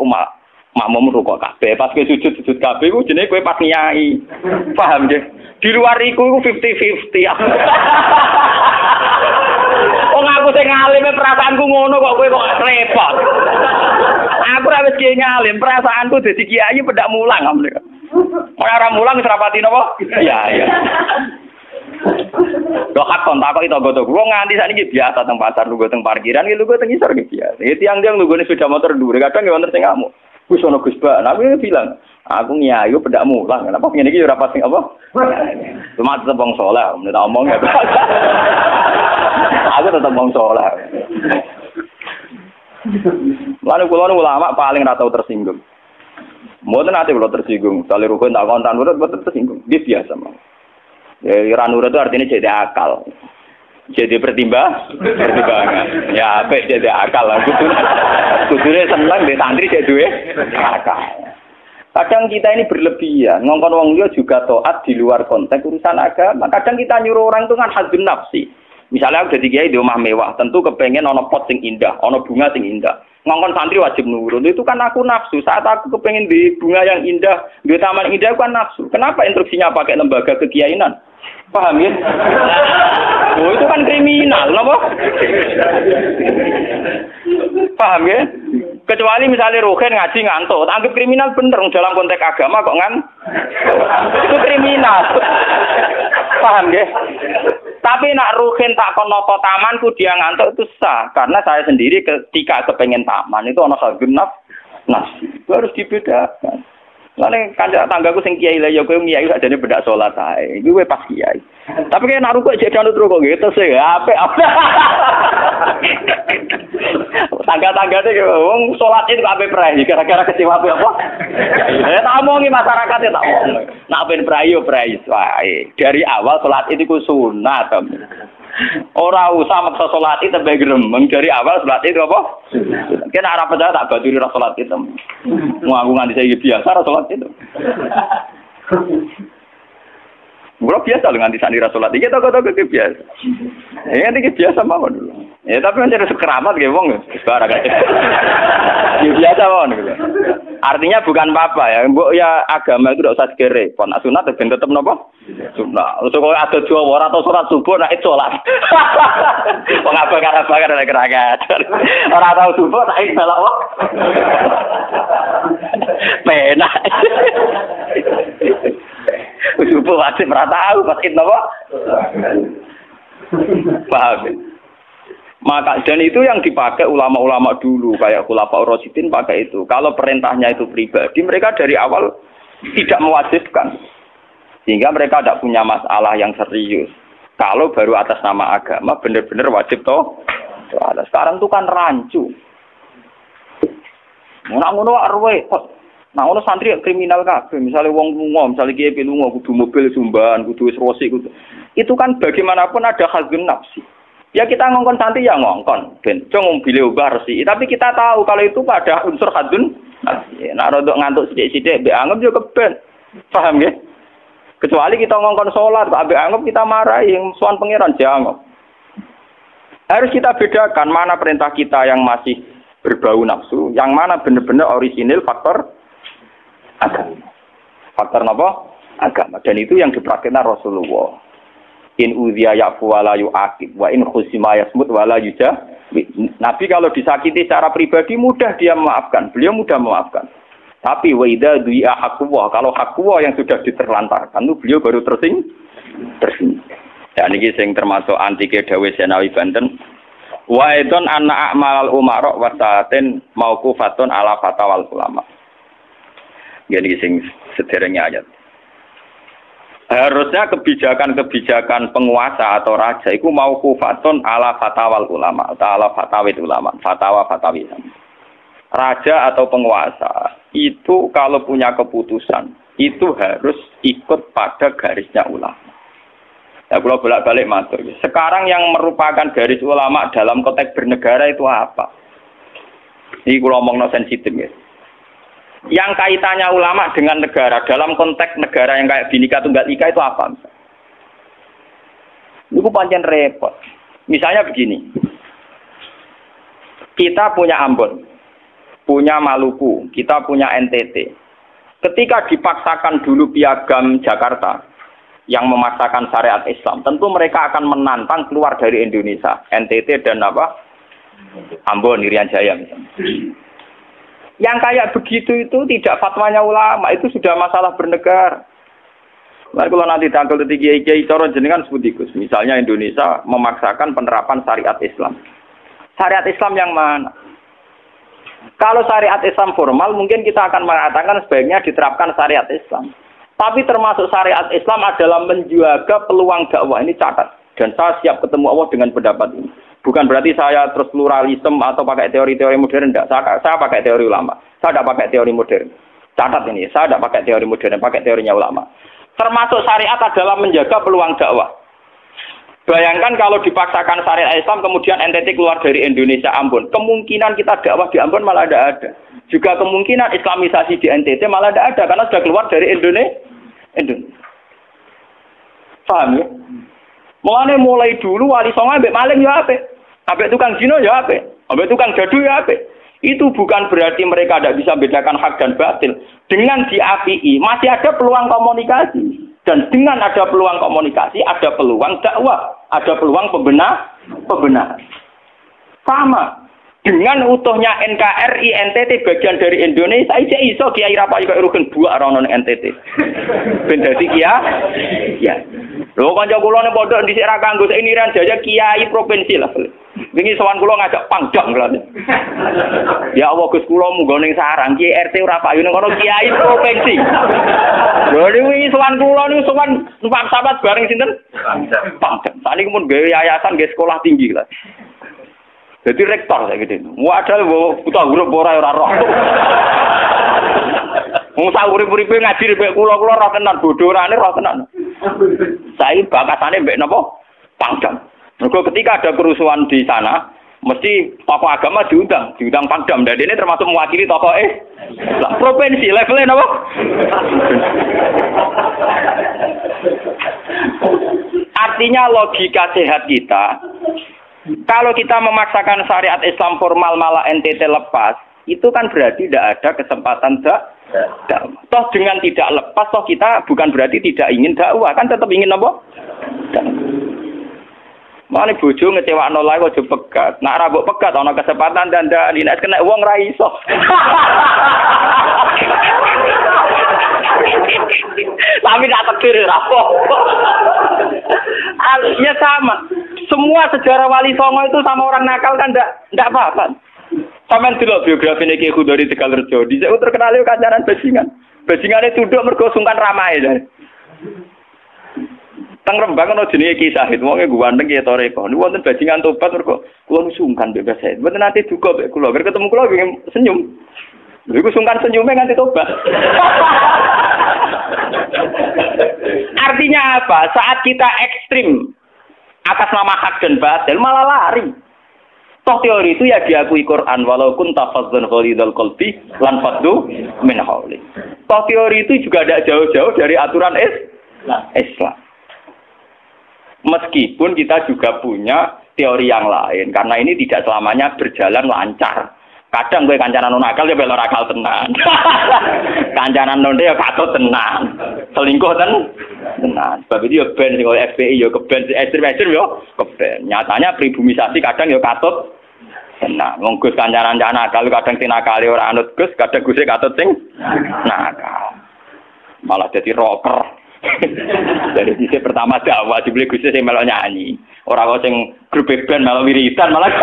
makmum rukuk kabeh. Pas ke sujud kabeh ku jenenge kowe pas kiai. Paham nggih? Di luar iku 50-50. Wong aku sing ngalime perasaanku ngono kok kowe kok repot. Aku ora wis kiai ngalim, perasaanku dadi kiai pedak mulang amne. Ora mulang wis rapati napa? Iya. Lho hak kontak kok itu wong nganti sakniki biasa teng pasar lungguh teng parkiran iki lungguh teng isor iki biasa. Iki tiang-tiang lunggune sepeda motor dhuwur, kadang ya wonten sing ngamuk. Wis ono Gus Ba, aku bilang, aku nyayu pedak mulang. Kenapa ngene iki ora pas sing apa? Cuma tetep wong saleh, nek tak omong ya. Aku tetep wong saleh. Lalu kula ulama paling ra tau tersinggung. Mboten ate kula tersinggung, kali rukun tak kontan nurut mboten tersinggung. Dia biasa mah. Ya ora nurut itu artinya jadi akal. Jadi pertimbangan. Ya apik jadi akal lah. Kudune seneng di santri jadi duwe akal. Kadang kita ini berlebihan, ngongkon wong liya juga taat di luar konteks urusan agama. Kadang kita nyuruh orang itu kan hadzun nafsi. Misalnya aku jadi kiai di rumah mewah, tentu kepengen ono pot sing indah, ono bunga sing indah. Ngongkon santri wajib nurut. Itu kan aku nafsu. Saat aku kepengen di bunga yang indah, di taman indah kan nafsu. Kenapa instruksinya pakai lembaga kekiainan? Paham ya? Oh itu kan kriminal, kenapa? Paham ya? Kecuali misalnya Rogen ngaji ngantuk, anggap kriminal bener dalam konteks agama kok itu kriminal. Paham ya? Tapi nak Ruhin tak konoto tamanku dia ngantuk itu sah. Karena saya sendiri ketika kepengen taman itu ono hadun nafsi. Itu harus dibedakan. Soalnya kanca tanggaku sing kiai lah ya kowe ngiyai sakjane bedak salat ae. Iku kowe pas kiai. Tapi kaya nak rukuk jek janut rukuk gitu sih apik. Tangga-tanggane wong salat itu apik prei gara-gara kecewa apa? Ya tak omongi masyarakat ya tak omong. Nak ben prei yo prei wae. Dari awal salat itu ku sunat. Ora usah maksa salat itu tambah gremeng dari awal salat itu apa? Kena arep percaya tak baturi ra salat itu. Mau aku nganti saya biasa ra salat itu. Mula biasa lho nganti sani ra salat iki toko-toko biasa. Ya iki biasa mawon dulu. Ya tapi kan harus keramat nggih wong sekarang aja. Ya biasa mawon gitu. Artinya bukan apa-apa ya. Mbok ya agama itu tidak usah segere. Pon sunat ben tetep napa? Sunat. Terus kok ada Jawa ora tau salat subuh nek salat. Wong abang-abang nek keragat. Ora tau subuh nek salat kok. Penak. Subuh wajib ora tau pas napa? Paham. Maka dan itu yang dipakai ulama-ulama dulu kayak Khulafaur Rasyidin pakai itu. Kalau perintahnya itu pribadi, mereka dari awal tidak mewajibkan. Sehingga mereka tidak punya masalah yang serius. Kalau baru atas nama agama benar-benar wajib toh. Sekarang itu kan rancu. Nak ngono arwe, nak ngono santri kriminal kabeh. Misalnya wong lunga, misalnya kiye lunga kudu mobil sumban, kudu wis rosi kudu. Itu kan bagaimanapun ada hazun nafsi. Ya kita ngongkon santri ya ngongkon, ben cung mobil ubah resi. Tapi kita tahu kalau itu pada unsur hazun nafsi. Nak rodok ngantuk sithik-sithik mbek anggap yo keben. Paham ya? Kecuali kita ngongkon salat, mbek anggap kita marahi yang sowan pangeran jangan. Harus kita bedakan mana perintah kita yang masih berbau nafsu, yang mana benar-benar orisinil faktor agama. Faktor apa? Agama. Dan itu yang dipraktikkan Rasulullah. In udhiya ya'fu wa la yu'aqib wa in khusima yasmut wa la yujah. Nabi kalau disakiti secara pribadi mudah dia memaafkan. Beliau mudah memaafkan. Tapi wa idza du'a haqqullah, kalau haqqullah yang sudah diterlantarkan itu beliau baru tersinggung. Dan ini sing termasuk antike dawuh Senawi Banten. Wa idon anna a'malal umara wa sa'atin mauqufatun ala fatawal ulama. Jadi sing sederenge ayat. Harusnya kebijakan-kebijakan penguasa atau raja itu mauqufatun ala fatawal ulama, atau ala fatawid ulama, fatwa-fatwi. Raja atau penguasa itu kalau punya keputusan itu harus ikut pada garisnya ulama. Ya kalau bolak-balik matur. Sekarang yang merupakan garis ulama dalam konteks bernegara itu apa? Ini kalau ngomongno sensitif ya. Yang kaitannya ulama dengan negara dalam konteks negara yang kayak Bhinneka Tunggal Ika itu apa? Itu pancen repot. Misalnya begini. Kita punya Ambon, punya Maluku, kita punya NTT. Ketika dipaksakan dulu piagam Jakarta yang memaksakan syariat Islam, tentu mereka akan menantang keluar dari Indonesia, NTT dan apa? Ambon, Irian Jaya misalnya. Yang kayak begitu itu tidak fatwanya ulama, itu sudah masalah bernegara. Mari kalau nanti tanggal kiai cara jenengan sebutikus, misalnya Indonesia memaksakan penerapan syariat Islam. Syariat Islam yang mana? Kalau syariat Islam formal mungkin kita akan mengatakan sebaiknya diterapkan syariat Islam. Tapi termasuk syariat Islam adalah menjaga peluang dakwah, ini catat. Dan saya siap ketemu Allah dengan pendapat ini. Bukan berarti saya terus pluralisme atau pakai teori-teori modern, tidak. Saya pakai teori ulama. Saya tidak pakai teori modern. Catat ini, saya tidak pakai teori modern, pakai teorinya ulama. Termasuk syariat adalah menjaga peluang dakwah. Bayangkan kalau dipaksakan syariat Islam, kemudian NTT keluar dari Indonesia, Ambon. Kemungkinan kita dakwah di Ambon malah tidak ada. Juga kemungkinan Islamisasi di NTT malah tidak ada, karena sudah keluar dari Indonesia. Paham ya? Mulai dulu wali songo ambek maling ya apik. Ambek tukang zina ya apik. Ambek tukang gaduh ya apik. Itu bukan berarti mereka tidak bisa membedakan hak dan batil. Dengan diapii masih ada peluang komunikasi. Dan dengan ada peluang komunikasi, ada peluang dakwah, ada peluang pembenahan. Sama dengan utuhnya NKRI NTT bagian dari Indonesia, iso Kiai Rapayu kok rugen buak rono NTT. Ben dadi ya. Lho kanca kula ning pondok dhisik ra kanggo ini ran jaya kiai provinsi lah. Wingi sowan kula ngajak pangdam kelas. Ya Allah Gus kula munggo ning sarang kiai RT ora payu ning kono kiai provinsi. Lho wingi sowan kula niku sowan numpak sahabat bareng sinten? Pangdam. Saniki mun gawe yayasan gawe sekolah tinggi kelas. Jadi rektor saya gitu. Waduh, buta huruf ora roh. Wong sak urip-uripe ngaji mbek kula roh tenan bodorane roh tenan. Saya bakasane mbek napa? Pangdam. Mergo ketika ada kerusuhan di sana, mesti tokoh agama diundang Pangdam. Dan ini termasuk mewakili tokoh provinsi levelnya napa? Artinya logika sehat kita, kalau kita memaksakan syariat Islam formal malah NTT lepas, itu kan berarti tidak ada kesempatan dakwah. Toh dengan tidak lepas, toh kita bukan berarti tidak ingin dakwah, kan tetap ingin apa? Mana bojo ngecewakno lae aja pegat. Nak ra mbok pegat ana kesempatan dandani, nek kena wong ra iso. Tapi tak takdir ra apa. Ya sama. Semua sejarah Wali Songo itu sama orang nakal kan ndak apa-apa. Sampeyan delok biografi Ki Khudori Tegalrejo, dhisik terkenal yo kancanan bajingan. Bajingane tunduk mergo sungkan ramahe. Teng Rembang ana jenenge Ki Sahid, wonge ganteng ya toreko. Niku wonten bajingan tobat mergo kula sungkan bebas saya. Mboten nate duka mek kula, ger ketemu kula pengen senyum. Lha iku sungkan senyume nganti tobat. Artinya apa? Saat kita ekstrim atas nama hak dan batil malah lari. Toh teori itu ya diakui Quran, walau kunta fazzan ghalidhal qalbi lan faddu min hawli. Toh teori itu juga tidak jauh-jauh dari aturan Islam. Meskipun kita juga punya teori yang lain, karena ini tidak selamanya berjalan lancar. Kadang gue kancanan non akal ya belok akal tenan. Kancanan non ya katut tenan. Selingkuh tenan. Sebab itu ya ben sing oleh FPI ya keben ekstrem ya keben. Nyatanya pribumisasi kadang ya katut tenan. Wong Gus kancanan nakal kadang tinakali ora anut Gus, kadang Gus katut sing nakal. Malah jadi rocker. Dari sisi pertama dakwah dibeli Gus sing melok nyanyi. Ora kok sing grup band melok wiridan malah.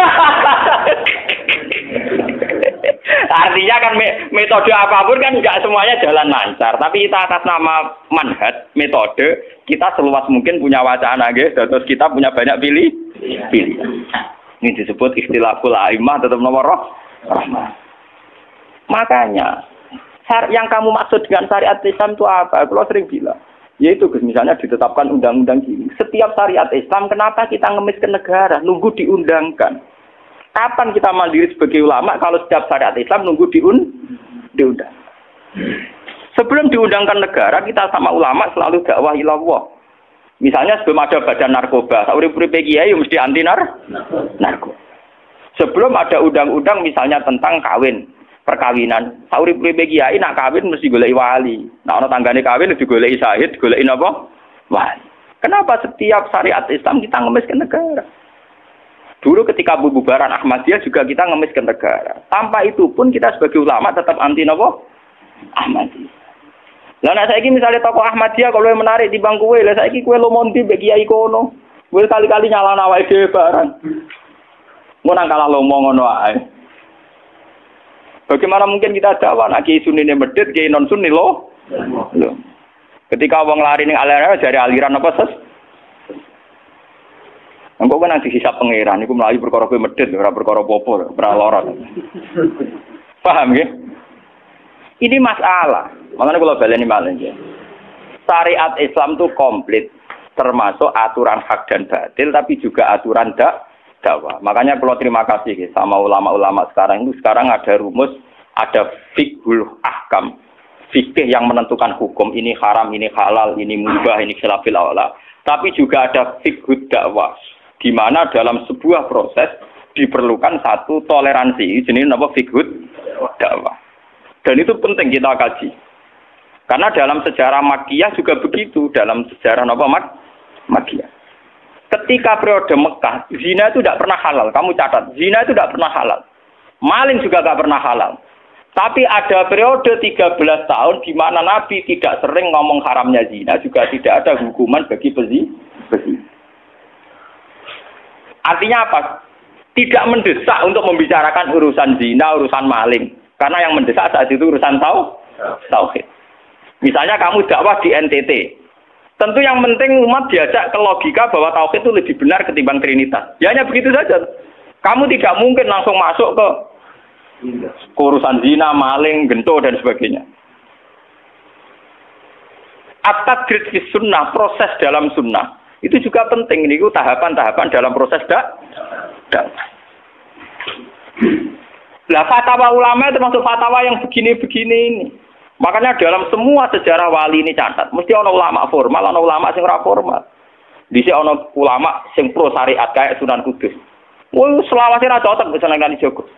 Artinya kan metode apapun kan enggak semuanya jalan lancar, tapi kita atas nama manhaj, metode, kita seluas mungkin punya wacana nggih, terus kita punya banyak pilih. Ini disebut istilahul aimah tetap nomor rahmah. Makanya yang kamu maksud dengan syariat Islam itu apa? Kalau sering bilang, yaitu misalnya ditetapkan undang-undang gini. Setiap syariat Islam kenapa kita ngemis ke negara, nunggu diundangkan? Kapan kita mandiri sebagai ulama kalau setiap syariat Islam nunggu diundang? Sebelum diundangkan negara, kita sama ulama selalu dakwah ilallah. Misalnya sebelum ada badan narkoba, urip-uripe kiai mesti anti narkoba. Sebelum ada undang-undang misalnya tentang kawin, perkawinan, urip-uripe kiai nak kawin mesti goleki wali. Nah ana tanggane kawin digoleki syahid, goleki napa? Wali. Kenapa setiap syariat Islam kita ngemis ke negara? Dulu ketika bubaran Ahmadiyah juga kita ngemis ke negara. Tanpa itu pun kita sebagai ulama tetap anti napa? Ahmadiyah. Lah nek saiki misalnya tokoh Ahmadiyah kalau menarik di bangku kowe, lah saiki kowe lomonti mbek kiai kono. Kowe kali-kali nyalahno awake dhewe barang. Ngono kalah lomo ngono ae. Bagaimana mungkin kita dakwah nek kiai sunni medhit, kiai non sunni loh. Ketika wong lari ning aliran dari aliran apa ses? Engko kan nanti hisab pangeran iku mlayu perkara kowe medhit ora perkara apa-apa, ora lara. Paham nggih? Ini masalah. Makanya kalau baleni malih nggih. Syariat Islam itu komplit, termasuk aturan hak dan batil tapi juga aturan dakwah. Makanya kalau terima kasih sama ulama-ulama sekarang itu sekarang ada rumus, ada fiqhul ahkam. Fikih yang menentukan hukum ini haram, ini halal, ini mubah, ini khilafil aula. Tapi juga ada fiqhud dakwah. Di mana dalam sebuah proses diperlukan satu toleransi, jenis apa fiqhud dakwah. Dan itu penting kita kaji. Karena dalam sejarah Makkiyah juga begitu, dalam sejarah apa Makkiyah. Ketika periode Mekah, zina itu tidak pernah halal. Kamu catat, zina itu tidak pernah halal. Maling juga tidak pernah halal. Tapi ada periode 13 tahun di mana Nabi tidak sering ngomong haramnya zina, juga tidak ada hukuman bagi pezina. Artinya apa? Tidak mendesak untuk membicarakan urusan zina, urusan maling. Karena yang mendesak saat itu urusan tauhid. Misalnya kamu dakwah di NTT. Tentu yang penting umat diajak ke logika bahwa tauhid itu lebih benar ketimbang trinitas. Ya hanya begitu saja. Kamu tidak mungkin langsung masuk ke urusan zina, maling, gento, dan sebagainya. At-tadrid fi sunnah, proses dalam sunnah, itu juga penting. Ini tahapan-tahapan dalam proses dakwah. Lah fatwa ulama itu termasuk fatwa yang begini-begini ini. Makanya dalam semua sejarah wali ini catat, mesti ana ulama formal, ana ulama sing ora formal. Dhisik ana ulama sing pro syariat kayak Sunan Kudus. Woi, selawase ra cocok bisa nang Kalijogo.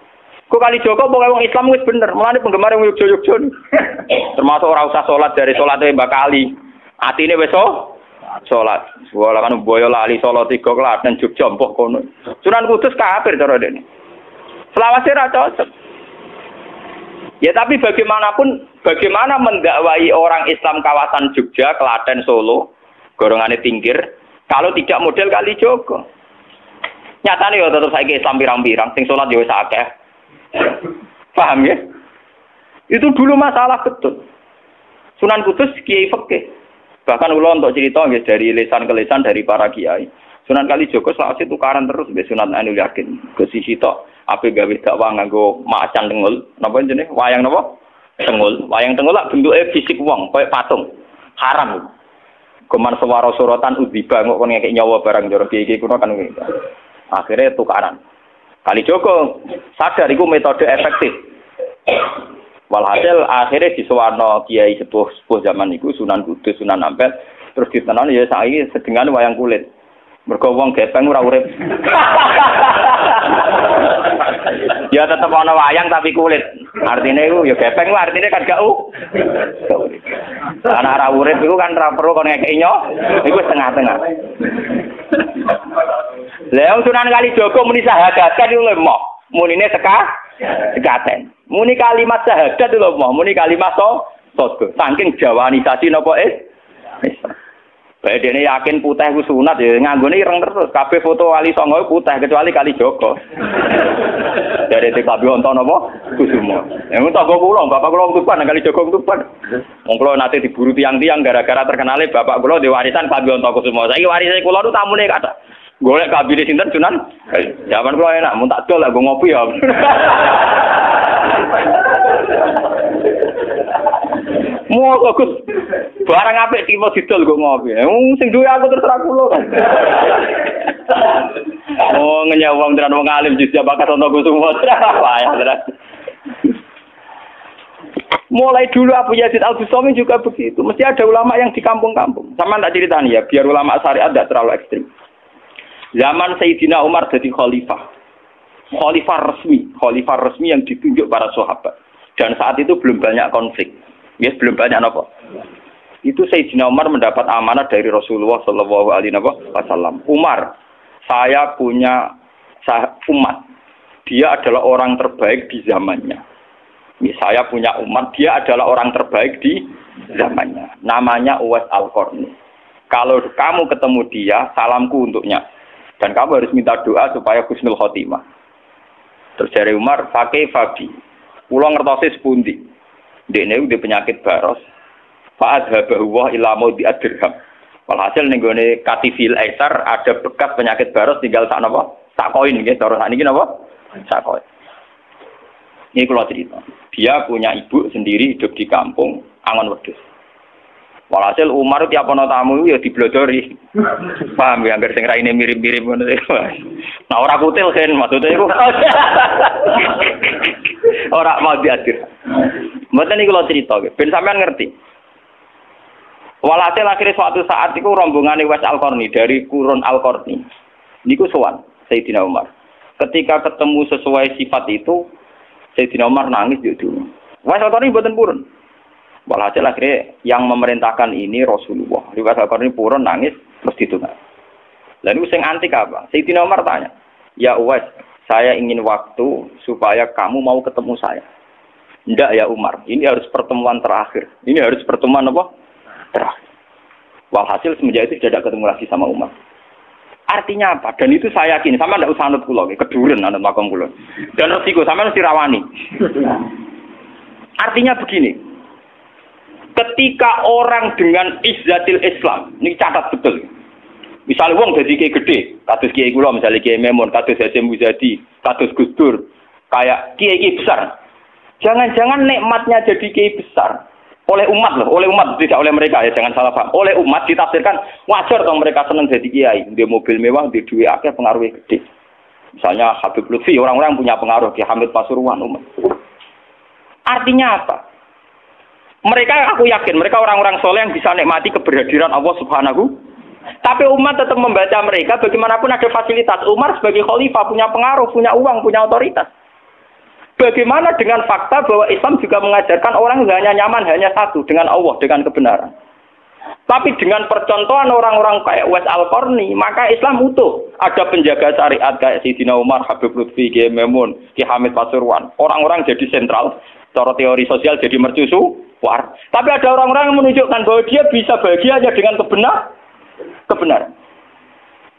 Kok Kalijogo pokoke wong Islam wis bener, mulane penggemar wong Yogyo-Yogyo. Termasuk ora usah salat dari salate Mbak Kali. Atine wis salat. Wala kan boyo lali salat 3 klaten Jogja mbok kono. Sunan Kudus kafir cara dene. Selawase ra cocok. Ya tapi bagaimanapun, bagaimana mendakwai orang Islam kawasan Jogja, Klaten, Solo, golongane Tingkir, kalau tidak model Kalijogo. Nyatane yo tetep saiki Islam pirang-pirang, sing salat yo wis akeh. Paham ya? Itu dulu masalah betul. Sunan Kudus kiai fikih. Bahkan ulo untuk cerita nggih dari lisan ke lisan dari para kiai. Sunan Kalijogo selawase tukaran terus mbek Sunan Ainul Yakin. Ke sisi tok ape gawe dakwah nganggo macan tengul. Napa jenenge? Wayang napa? Tengul. Wayang tengul lak bentuke fisik wong, koyo patung. Haram. Kuman sewara sorotan udziba kok kon ngekek nyawa barang jero kiai kuno kan ngene. Akhirnya tukaran. Kalijogo sadar iku metode efektif. Walhasil akhirnya disuwarno kiai sepuh zaman iku Sunan Kudus, Sunan Ampel, terus ditenan ya saiki sedengan wayang kulit. Mergo wong gepeng ora urip. Ya tetep ana wayang tapi kulit. Artine iku ya gepeng artine kan gak urip. Ana ora urip iku kan ora perlu kon ngekeki nyo, iku setengah-tengah. Lah Sunan Kalijogo muni syahadat iku lho munine sekaten. Muni kalimat syahadat lho muni kalimat sodo. Saking jawanisasi napa bae dene yakin putih ku sunat ya nganggone ireng terus. Kabeh foto wali songo putih kecuali Kalijogo. Dari TKB wonten napa? Kusumo. Yang tangga kula, bapak kula tuban Kalijogo tuban. Wong kula nate diburu tiang-tiang gara-gara terkenale bapak kula di warisan Kabeh Kusumo. Saiki warise kula nu tamune kathah. Golek kabine sinten Sunan? Zaman kula enak mun tak dol lek go ngopi ya. Mau Gus barang apik tipe didol go ngopi. Sing duwe aku terserah kula. Oh ngenyawang tenan wong alim jujur bakat ono Kusumo. Payah tenan. Mulai dulu Abu Yazid Al-Bustami juga begitu. Mesti ada ulama yang di kampung-kampung. Sama tak ceritani ya, biar ulama syariat tidak terlalu ekstrim. Zaman Sayyidina Umar jadi khalifah resmi yang ditunjuk para sahabat. Dan saat itu belum banyak konflik. Yes, belum banyak apa. Itu Sayyidina Umar mendapat amanah dari Rasulullah Shallallahu Alaihi Wasallam. Umar, saya punya umat. Dia adalah orang terbaik di zamannya. Saya punya umat, dia adalah orang terbaik di zamannya. Namanya Uwais Al-Qarni. Kalau kamu ketemu dia, salamku untuknya. Dan kamu harus minta doa supaya husnul khotimah. Terus dari Umar, pakai Fabi. Pulau ngertosi sepundi. Dene udah penyakit baros. Fa'adhabahu wa ila maudi ad-dirham. Walhasil nenggone katifil aisar ada bekas penyakit baros tinggal sak napa? Sak koin nggih, cara sakniki napa? Sak koin. Ini kalau cerita. Dia punya ibu sendiri hidup di kampung Angon Wedhus. Walhasil Umar tiap ana tamu ya diblodori. Paham ya, anggere sing raine mirip-mirip ngono. Nah ora kutil kan maksudnya iku. Ora mau diatur. Mboten iki kula cerita nggih, ben sampean ngerti. Walhasil akhirnya suatu saat iku rombongane Uwais Al-Qarni dari Qurun Al-Qarni. Niku sowan Sayyidina Umar. Ketika ketemu sesuai sifat itu, Sayyidina Umar nangis yo dulu. Uwais Al-Qarni mboten purun. Walhasil akhirnya yang memerintahkan ini Rasulullah. Uwais Al-Qarni purun nangis terus ditunggu. Lalu sing antik apa? Sayyidina Umar tanya, "Ya Uwais, saya ingin waktu supaya kamu mau ketemu saya." Ndak ya Umar, ini harus pertemuan terakhir. Ini harus pertemuan apa? Terakhir. Walhasil semenjak itu tidak ketemu lagi sama Umar. Artinya apa? Dan itu saya yakin, sama ndak usah anut kula, keduren anut makom kula. Dan resiko sama mesti rawani. Artinya begini. Ketika orang dengan izzatil Islam, ini catat betul. Misalnya wong dadi kiai gede, kados kiai kula misalnya Kiai Memun, kados Hasyim Muzadi, kados Gus Dur, kayak kiai besar. Jangan-jangan nikmatnya jadi kiai besar oleh umat loh, oleh umat tidak oleh mereka ya, jangan salah paham. Oleh umat ditafsirkan wajar dong mereka senang jadi kiai, dia mobil mewah, dia duit akeh, pengaruhnya gede. Misalnya Habib Lutfi, orang-orang punya pengaruh, Ki Hamid Pasuruan umat. Artinya apa? Mereka, aku yakin mereka orang-orang soleh yang bisa nikmati keberhadiran Allah Subhanahu. Tapi umat tetap membaca mereka, bagaimanapun ada fasilitas. Umar sebagai khalifah punya pengaruh, punya uang, punya otoritas. Bagaimana dengan fakta bahwa Islam juga mengajarkan orang hanya nyaman hanya satu, dengan Allah, dengan kebenaran. Tapi dengan percontohan orang-orang kayak Uwais Al-Qarni, maka Islam utuh. Ada penjaga syariat kayak Sayyidina Umar, Habib Lutfi, Kiai Memun, Ki Hamid Pasuruan. Orang-orang jadi sentral, cara teori sosial jadi mercusuar. Tapi ada orang-orang yang menunjukkan bahwa dia bisa bahagia hanya dengan kebenaran.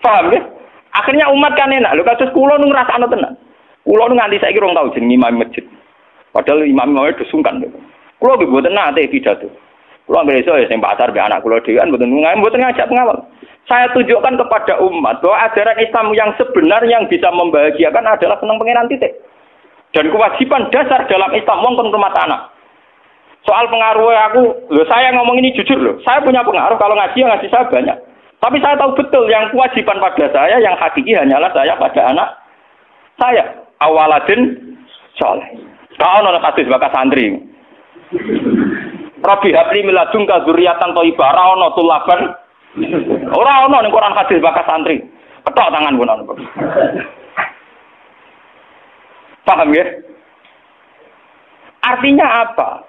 Paham ya? Akhirnya umat kan enak. Lho kados kula nu ngrasakno tenan. Kula nu nganti saiki rong tau jeneng imam masjid. Padahal imam-imam itu sungkan. Kula nggih mboten nate pidato. Kula anggere iso ya sing pasar be anak kula dhewean mboten ngajak pengawal. Saya tunjukkan kepada umat bahwa ajaran Islam yang sebenar yang bisa membahagiakan adalah senang pangeran titik. Dan kewajiban dasar dalam Islam wong kon rumah anak. Soal pengaruh aku, lho saya ngomong ini jujur loh. Saya punya pengaruh kalau ngaji saya banyak. Tapi saya tahu betul yang kewajiban pada saya yang hakiki hanyalah saya pada anak saya. Awaladin soleh. Kau nolak hadis bakas santri. Rabbi habli miladungka dzurriatan thayyibah ra ono tulaban. Ora ono ning Quran hadis bakas santri. Ketok tangan pun ono. Paham ya? Artinya apa?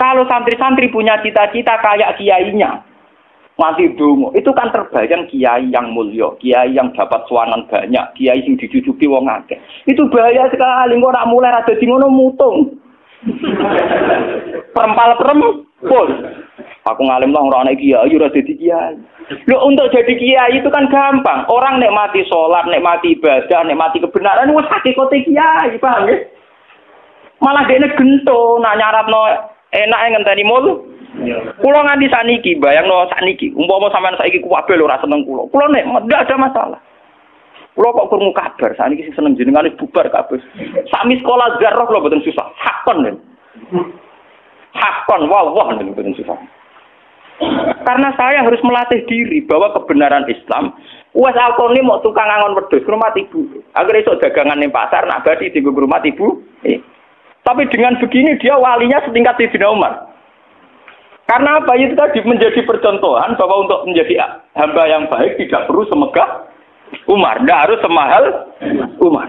Kalau santri-santri punya cita-cita kayak kiainya, mati dungo, itu kan terbayang kiai yang mulia, kiai yang dapat suanan banyak, kiai yang dicucupi wong akeh. Itu bahaya sekali, kok ora mulai rada di ngono mutung. Perempal-perempul. Aku ngalim lah ora ana kiai, ora dadi kiai. Loh, untuk jadi kiai itu kan gampang. Orang nikmati sholat, nikmati ibadah, nikmati kebenaran, wis hakikate kiai, paham ya? Malah dene gento, nak nyaratno enake ngenteni mul. Kulo nganti saniki, bayangno saniki, umpama sampean saiki kuwabe lho ora seneng kulo. Kulo nek ndak ada masalah. Kulo kok krungu kabar saniki sing seneng jenengane bubar kabeh. Sami sekolah garroh lho mboten susah. Hakon. Hakon wah mboten susah. Karena saya harus melatih diri bahwa kebenaran Islam. Uwais Al-Qarni mau tukang angon wedhus rumah ibu. Agar iso dagangan ning pasar nak badi di rumah ibu. Tapi dengan begini dia walinya setingkat Sayyidina Umar. Karena apa? Itu tadi menjadi percontohan bahwa untuk menjadi hamba yang baik tidak perlu semegah Umar, tidak harus semahal Umar.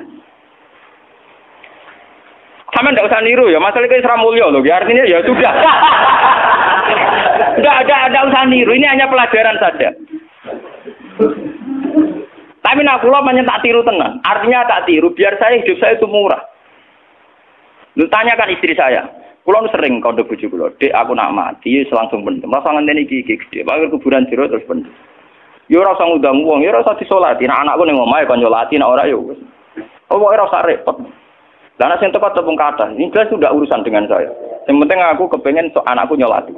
Sama tidak usah niru ya, masalah itu Isra Mulya loh, ya artinya ya sudah. Tidak usah niru, ini hanya pelajaran saja. Tapi nak kula pancen tak tiru tenan. Artinya tak tiru, biar saya hidup saya itu murah. Lu tanyakan istri saya. Kula sering kandha bojo kula, "Dek, aku nak mati langsung pendem. Rasa ngenteni iki gede. Bakal kuburan jero terus pendem." Ya ora usah ngundang wong, ya ora usah disolati. Nek anakku ning omahe kon nyolati, nek ora ya wis. Pokoke ora usah repot. Lah nek sing tepat tepung kathah, ini jelas sudah urusan dengan saya. Yang penting aku kepengen anakku nyolati.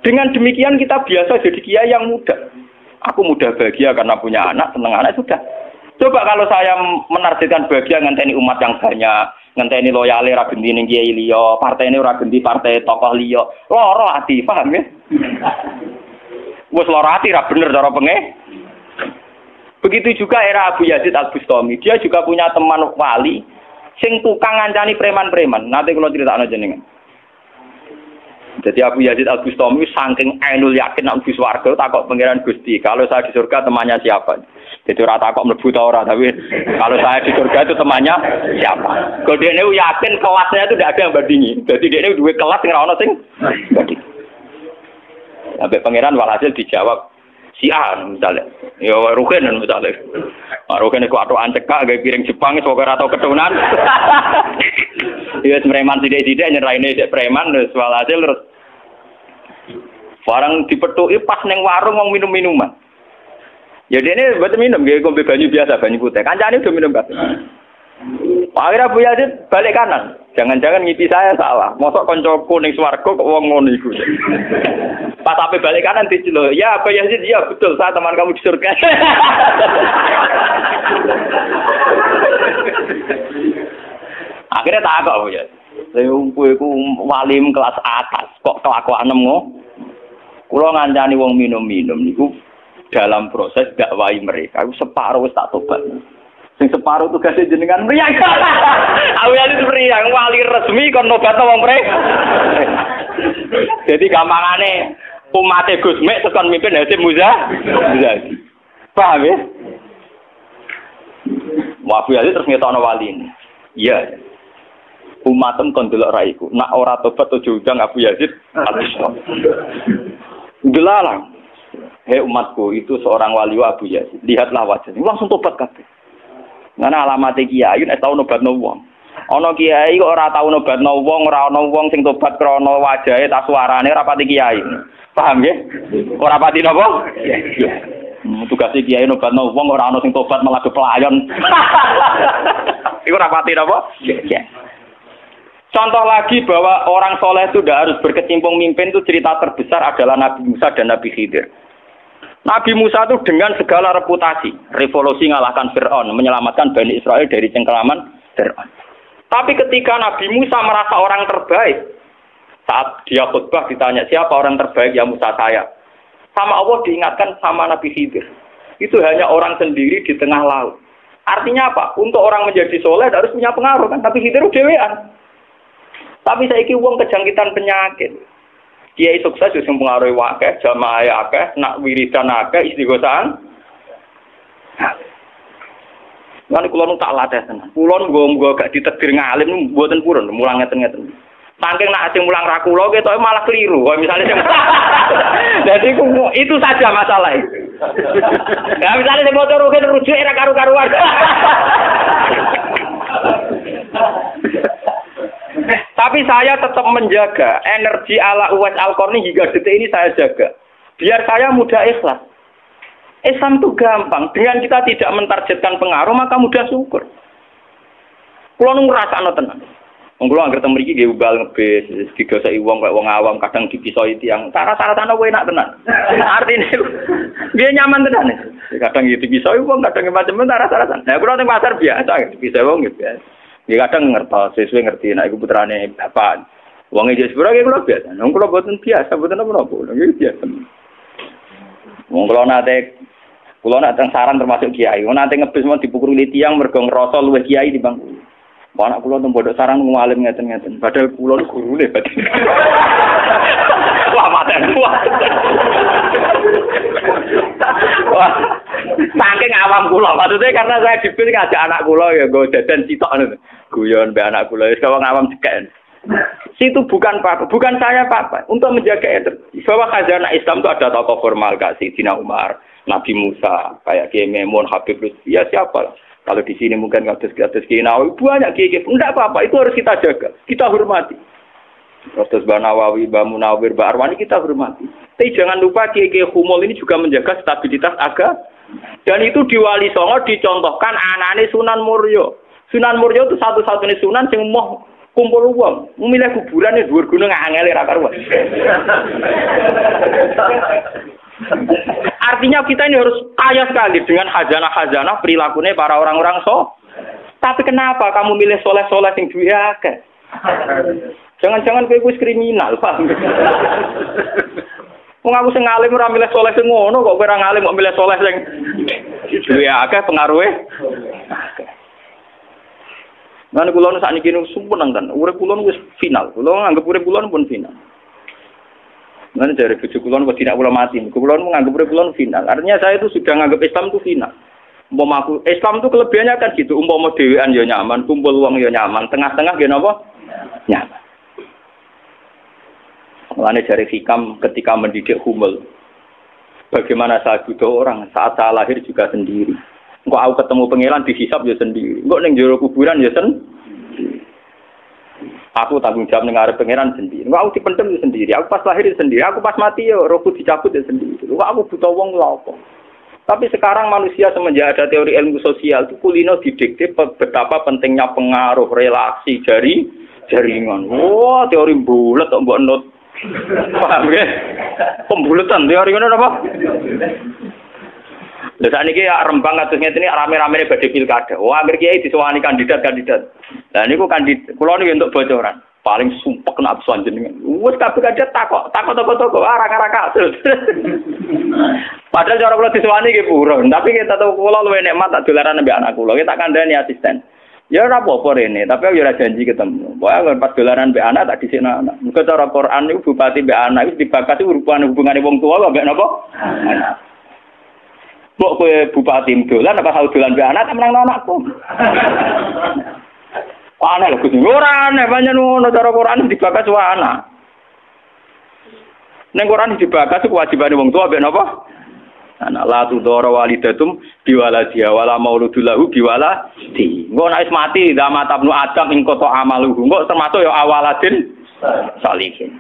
Dengan demikian kita biasa jadi kiai yang muda. Aku mudah bahagia karena punya anak, seneng anak sudah. Coba kalau saya menargetkan bahagia ngenteni umat yang banyak, ngenteni loyale ra genti ning kiai liya, partene ora genti partai tokoh liya. Loro ati, paham ya? Wes loro ati ra bener cara penge. Begitu juga era Abu Yazid Al-Bustami. Dia juga punya teman wali sing tukang ngancani preman-preman. Nanti kalau critakno jenengan. Jadi Abu Yazid Al-Bustami saking ainul yakin nek mlebu swarga takok pangeran Gusti, kalau saya di surga temannya siapa? Jadi ora takok mlebu ta ora, tapi kalau saya di surga itu temannya siapa? Kalau dia yakin kelasnya itu tidak ada yang bandingi. Jadi dia ini dua kelas yang ora ono sing banding. Sampai pangeran walhasil dijawab si A misalnya. Ya Rugen misalnya. Rugen iku atokan cekak gawe piring Jepang wis ora tau ketunan. Dia preman sithik-sithik nyeraine dek preman terus walhasil terus barang dipethuki pas ning warung wong minum-minuman. Ya dene mboten minum nggih ngombe banyu biasa, banyu putih. Kancane udah minum kabeh. Akhirnya Abu Yazid balik kanan. Jangan-jangan ngipi saya salah. Mosok koncoku ning swarga kok wong ngono iku. Pas sampai balik kanan diceluk, "Ya Abu Yazid, ya betul, saya teman kamu di surga." Akhirnya tak kok ya. Saya iku wali kelas atas kok kelakuan ngono. Kula ngancani wong minum-minum niku dalam proses dakwai mereka. Iku separo wis tak tobat. Sing separo tugas jenengan mriyang. Awalane mriyang wali resmi kon nobatno wong mrek. Jadi gampangane umate Gus Mek tekan mimpin Hasyim Muzadi. Paham ya? Abu Yazid terus ngetokno wali ini. Iya. Umatem kon delok ra iku. Nak ora tobat aja undang Abu Yazid al-Bustami. Delalang. Hei umatku, itu seorang wali Abu Yazid. Lihatlah wajahnya. Langsung tobat kabeh. Ngene alamate kiai nek tau nobatno wong. Ana kiai kok ora tau nobatno wong, ora ana wong sing tobat krana wajahe ta suarane ora pati kiai. Paham nggih? Ora pati napa? Tugas kiai nobatno wong ora ana sing tobat malah do pelayon. Iku ora pati napa? Contoh lagi bahwa orang soleh itu tidak harus berkecimpung mimpin itu cerita terbesar adalah Nabi Musa dan Nabi Khidir. Nabi Musa itu dengan segala reputasi, revolusi ngalahkan Fir'aun, menyelamatkan Bani Israel dari cengkeraman Fir'aun. Tapi ketika Nabi Musa merasa orang terbaik, saat dia khutbah ditanya siapa orang terbaik, ya Musa saya. Sama Allah diingatkan sama Nabi Khidir. Itu hanya orang sendiri di tengah laut. Artinya apa? Untuk orang menjadi soleh harus punya pengaruh kan? Tapi Khidir dewean. Tapi saiki wong kejangkitan penyakit. Kiai sukses sing pengaruhi akeh, jamaah akeh, nak wiridan akeh, istighosahan. Lan kula nu tak latih tenan. Kula nggo gak ditegir ngalim mboten purun, mulang ngeten-ngeten. Saking nak sing mulang ra kula ketoke malah keliru. Kaya misale sing Dadi itu saja masalah itu. Ya misale sing motor rujuk era karu-karuan. Tapi saya tetap menjaga energi ala Uwais Al-Qarni hingga detik ini saya jaga. Biar saya mudah ikhlas. Islam itu gampang. Dengan kita tidak mentargetkan pengaruh, maka mudah syukur. Kulo nu ngrasakno tenan. Wong kulo anggere mriki nggih ubal ngebis, digoseki wong kaya wong awam kadang dipisoi tiyang. Cara-carane kowe enak tenan. Artine nggih nyaman tenan. Kadang dipisoi wong, kadang macam-macam cara-carane. Nah, kulo ning pasar biasa dipisoi wong nggih biasa. Ya kadang ngertos, sesuai ngerti, nek iku putrane bapak. Wong iki sepuro iki kula biasa. Wong kula boten biasa, boten apa-apa. Nggih biasa. Wong kula nate teng saran termasuk kiai. Wong nate ngebis mau dipukuli tiyang mergo ngrasa luwih kiai timbang kula. Anak kula teng pondok sarang ngalim ngeten-ngeten. Padahal kula niku gurune batin. Wah, maten. Wah. Saking awam kula, maksudnya karena saya dipilih ngajak anak kula ya nggo dadan sitok ngono. Guyon mbek anak kula wis wong awam cekek. Situ bukan apa, bukan saya apa. Untuk menjaga energi. Bahwa khazanah Islam itu ada tokoh formal kayak Sayyidina Umar, Nabi Musa, kayak Kiai Memun, Habib Lutfi, ya siapa lah. Kalau di sini mungkin kados Kiai Nawawi, banyak Kiai. Enggak apa-apa, itu harus kita jaga, kita hormati. Terus Mbak Nawawi, Mbak Munawir, Mbak Arwani kita hormati. Tapi jangan lupa Kiai Humul ini juga menjaga stabilitas agama. Dan itu di Wali Songo dicontohkan anane Sunan Muryo. Sunan Muryo itu satu-satunya sunan yang mau kumpul uang. Memilih kuburan di dhuwur gunung angele ra karuan. Artinya kita ini harus kaya sekali dengan khazanah-khazanah perilakunya para orang-orang Tapi kenapa kamu milih soleh-soleh yang duwe akeh? Jangan-jangan kowe wis kriminal, paham? Wong aku sing ngalim ora milih soleh sing ngono kok kowe ora ngalim kok milih soleh sing duwe akeh pengaruhe. Lan kula nu sakniki nu sumpun kan, urip kula nu wis final. Kula nganggep urip kula pun final. Lan dari bojo kula kok tidak kula mati. Kula nu nganggep urip kula final. Artinya saya itu sudah nganggep Islam itu final. Umpama aku Islam itu kelebihannya kan gitu, umpama dhewean ya nyaman, kumpul wong ya nyaman, tengah-tengah nggih napa? Nyaman. Mulane dari hikam ketika mendidik Humul. Bagaimana saya butuh orang saat saya lahir juga sendiri. Engko aku ketemu pangeran dihisab ya sendiri. Engko ning jero kuburan ya sendiri. Aku tanggung jawab ning arep pangeran sendiri. Aku dipendem sendiri. Aku pas lahir sendiri. Aku pas mati ya rohku dicabut sendiri. Aku butuh wong lha apa. Tapi sekarang manusia semenjak ada teori ilmu sosial itu kulino didikte betapa pentingnya pengaruh relasi jaringan. Wah, teori bulat kok mbok not. Paham ya? Pembulatan teori ngono apa? Lha sakniki Rembang kados ngene rame-ramene badhe pilkada. Wah, akhir kiai disowani kandidat. Lah niku kula niku untuk bocoran. Paling sumpek kena absuan jenengan. Wes kabeh kandidat takok toko-toko arang-arang kasus. Padahal cara kula disowani nggih buron, tapi kita tahu kula luwih nikmat tak dolaran ambek anak kula. Kita kandhani asisten. Ya ora apa-apa rene, tapi aku ora janji ketemu. Pokoke pas dolaran ambek anak tak dhisikno anak. Muga cara Quran niku bupati ambek anak wis dibakati hubungane wong tua ambek napa? Anak. Kok kowe bupati dolan apa tau dolan ambek anak tak menang anakku. Aneh lho Gus. Ora aneh pancen ngono cara Quran dibakas wae anak. Ning Quran dibakas kewajibane wong tua ambek napa? Anak la tudara walidatum biwaladiha wala mauludul lahu biwaladi. Engko nek wis mati zaman tabnu adam ing kota amaluhu. Engko termasuk ya awaladin salihin.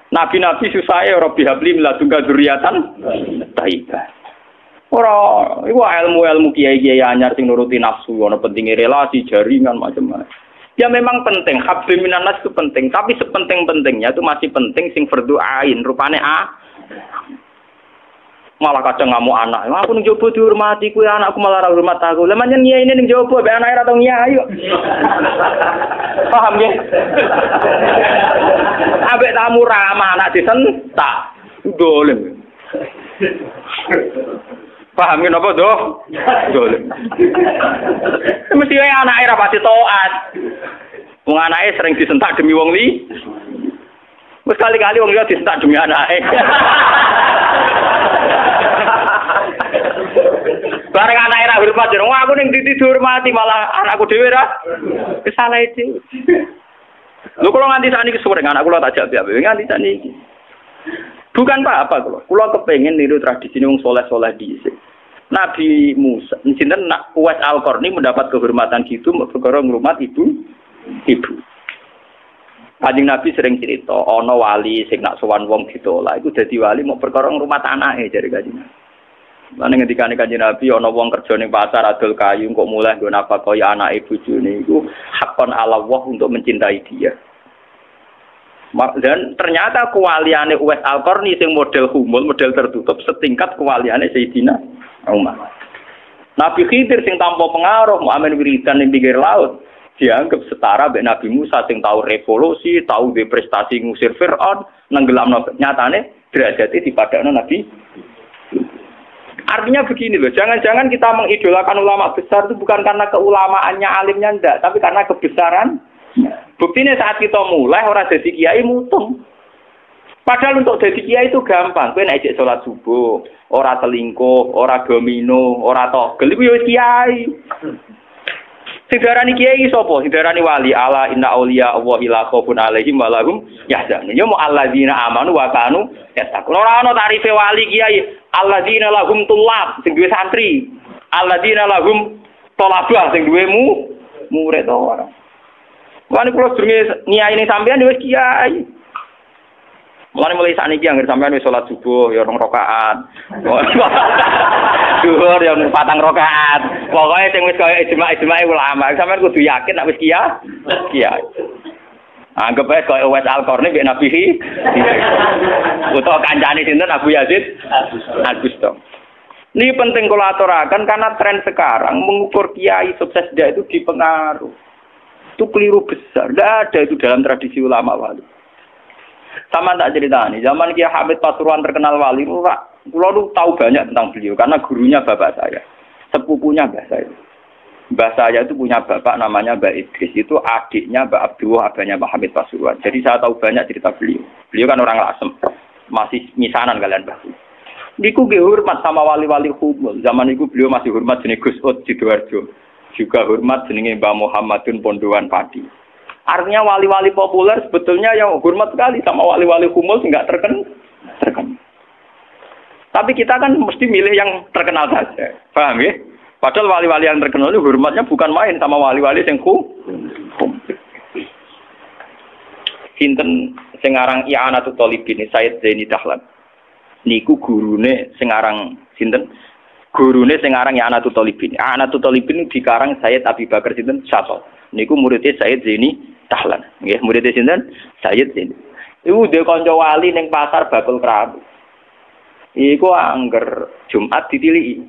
Nabi-nabi susahe Rabbi habli min ladunka dzurriatan thayyibah. Ora iku ilmu-ilmu kiai-kiai anyar sing nuruti nafsu, ana pentinge relasi, jaringan macam-macam. Ya memang penting, habli minan nas itu penting, tapi sepenting-pentingnya itu masih penting sing fardhu ain, rupane malah kadang ngamuk anak. Aku ning jowo dihormati kuwi anakku malah ora hormat aku. Lah pancen nyai ning jowo mek anake ora tau nyai kok. Paham ya? Ambek tamu ramah anak disentak. Dolen. Paham ya napa doh? Dolen. Mesti wae anake ora pasti taat. Wong anake sering disentak demi wong li. Wis kali-kali wong liya disentak demi anake. Bareng anak era hormat jero aku ning dihormati malah anakku dhewe ra kesalah iki. Lho kula nganti sakniki sore anak kula tak jak piye nganti sakniki. Bukan apa-apa kula. Kula kepengin niru tradisi wong saleh-saleh dhisik. Nabi Musa, sinten Uwais Al-Qarni mendapat kehormatan gitu perkara ngrumat ibu. Kanjeng Nabi sering cerita, ana wali sing nak sowan wong ditolak iku dadi wali mau perkara ngrumat anake jare Kanjeng Nabi. Lan ngendikane Kanjeng Nabi ana wong kerja ning pasar adol kayu kok mulai nggo nafkahi anake bojone iku hakon ala Allah untuk mencintai dia. Dan ternyata kewaliane Uwais Al-Qarni sing model humul, model tertutup setingkat kewaliane Sayyidina Umar. Nabi Khidir sing tanpa pengaruh muamen wiridan ning pinggir laut dianggap setara mbek Nabi Musa sing tahu revolusi, tahu duwe prestasi ngusir Firaun, nenggelamno nyatane derajate dipadakno Nabi. Artinya begini loh, jangan-jangan kita mengidolakan ulama besar itu bukan karena keulamaannya alimnya ndak, tapi karena kebesaran. Buktinya saat kita mulai orang jadi kiai mutung. Padahal untuk jadi kiai itu gampang. Kowe nek salat subuh, ora selingkuh, ora domino, ora togel iku ya wis kiai. Sing darani kiai sapa? Sing darani wali ala inna auliya Allah la khaufun alaihim wa lahum yahzanun. Ya mu alladzina amanu wa kanu yattaqun. Ora ana tarife wali kiai. Alladzina lahum tulab sing duwe santri. Alladzina lahum thalabah sing duwe murid ora. Lan kula sedurunge nyai ning sampean wis kiai. Mulai sakniki anggere sampean wis salat subuh ya 2 rakaat. Zuhur ya 4 rakaat. Pokoke sing wis kaya ijma' ulama, sampean kudu yakin nek wis kiai. Anggap ae kaya Uwais Al-Qarni mek Nabi utawa kancane sinten Abu Yazid Al-Bustami. Ini penting kula aturaken karena tren sekarang mengukur kiai sukses dia itu dipengaruh. Itu keliru besar. Tidak ada itu dalam tradisi ulama wali. Sama tak ceritani, zaman Kiai Hamid Pasuruan terkenal wali, kula tahu banyak tentang beliau karena gurunya bapak saya, sepupunya mbah saya. Mbah saya itu punya bapak namanya Mbak Idris, itu adiknya Mbak Abdullah, abahnya Mbak Hamid Pasuruan. Jadi saya tahu banyak cerita beliau. Beliau kan orang Lasem, masih misanan kalian Mbah. Niku nggih hormat sama wali-wali humul. Zaman itu beliau masih hormat jenenge Gus Ud Sidoarjo. Juga hormat jenenge Mbah Muhammadun Pondowan Padi. Artinya wali-wali populer sebetulnya yang hormat sekali sama wali-wali humul enggak terkenal. Tapi kita kan mesti milih yang terkenal saja. Paham ya? Padahal wali-wali yang terkenal itu hormatnya bukan main sama wali-wali yang Sinten sing aran I'anatul Thalibin Sayyid Zaini Dahlan. Niku gurune sing aran sinten? Gurune sing aran I'anatul Thalibin. I'anatul Thalibin dikarang Sayyid Abi Bakar sinten? Syato. Niku muridé Sayyid Zaini Dahlan. Nggih, muridé sinten? Sayyid Zaini. Iku dhe kanca wali ning pasar bakul kerabu. Iku angger Jumat ditiliki.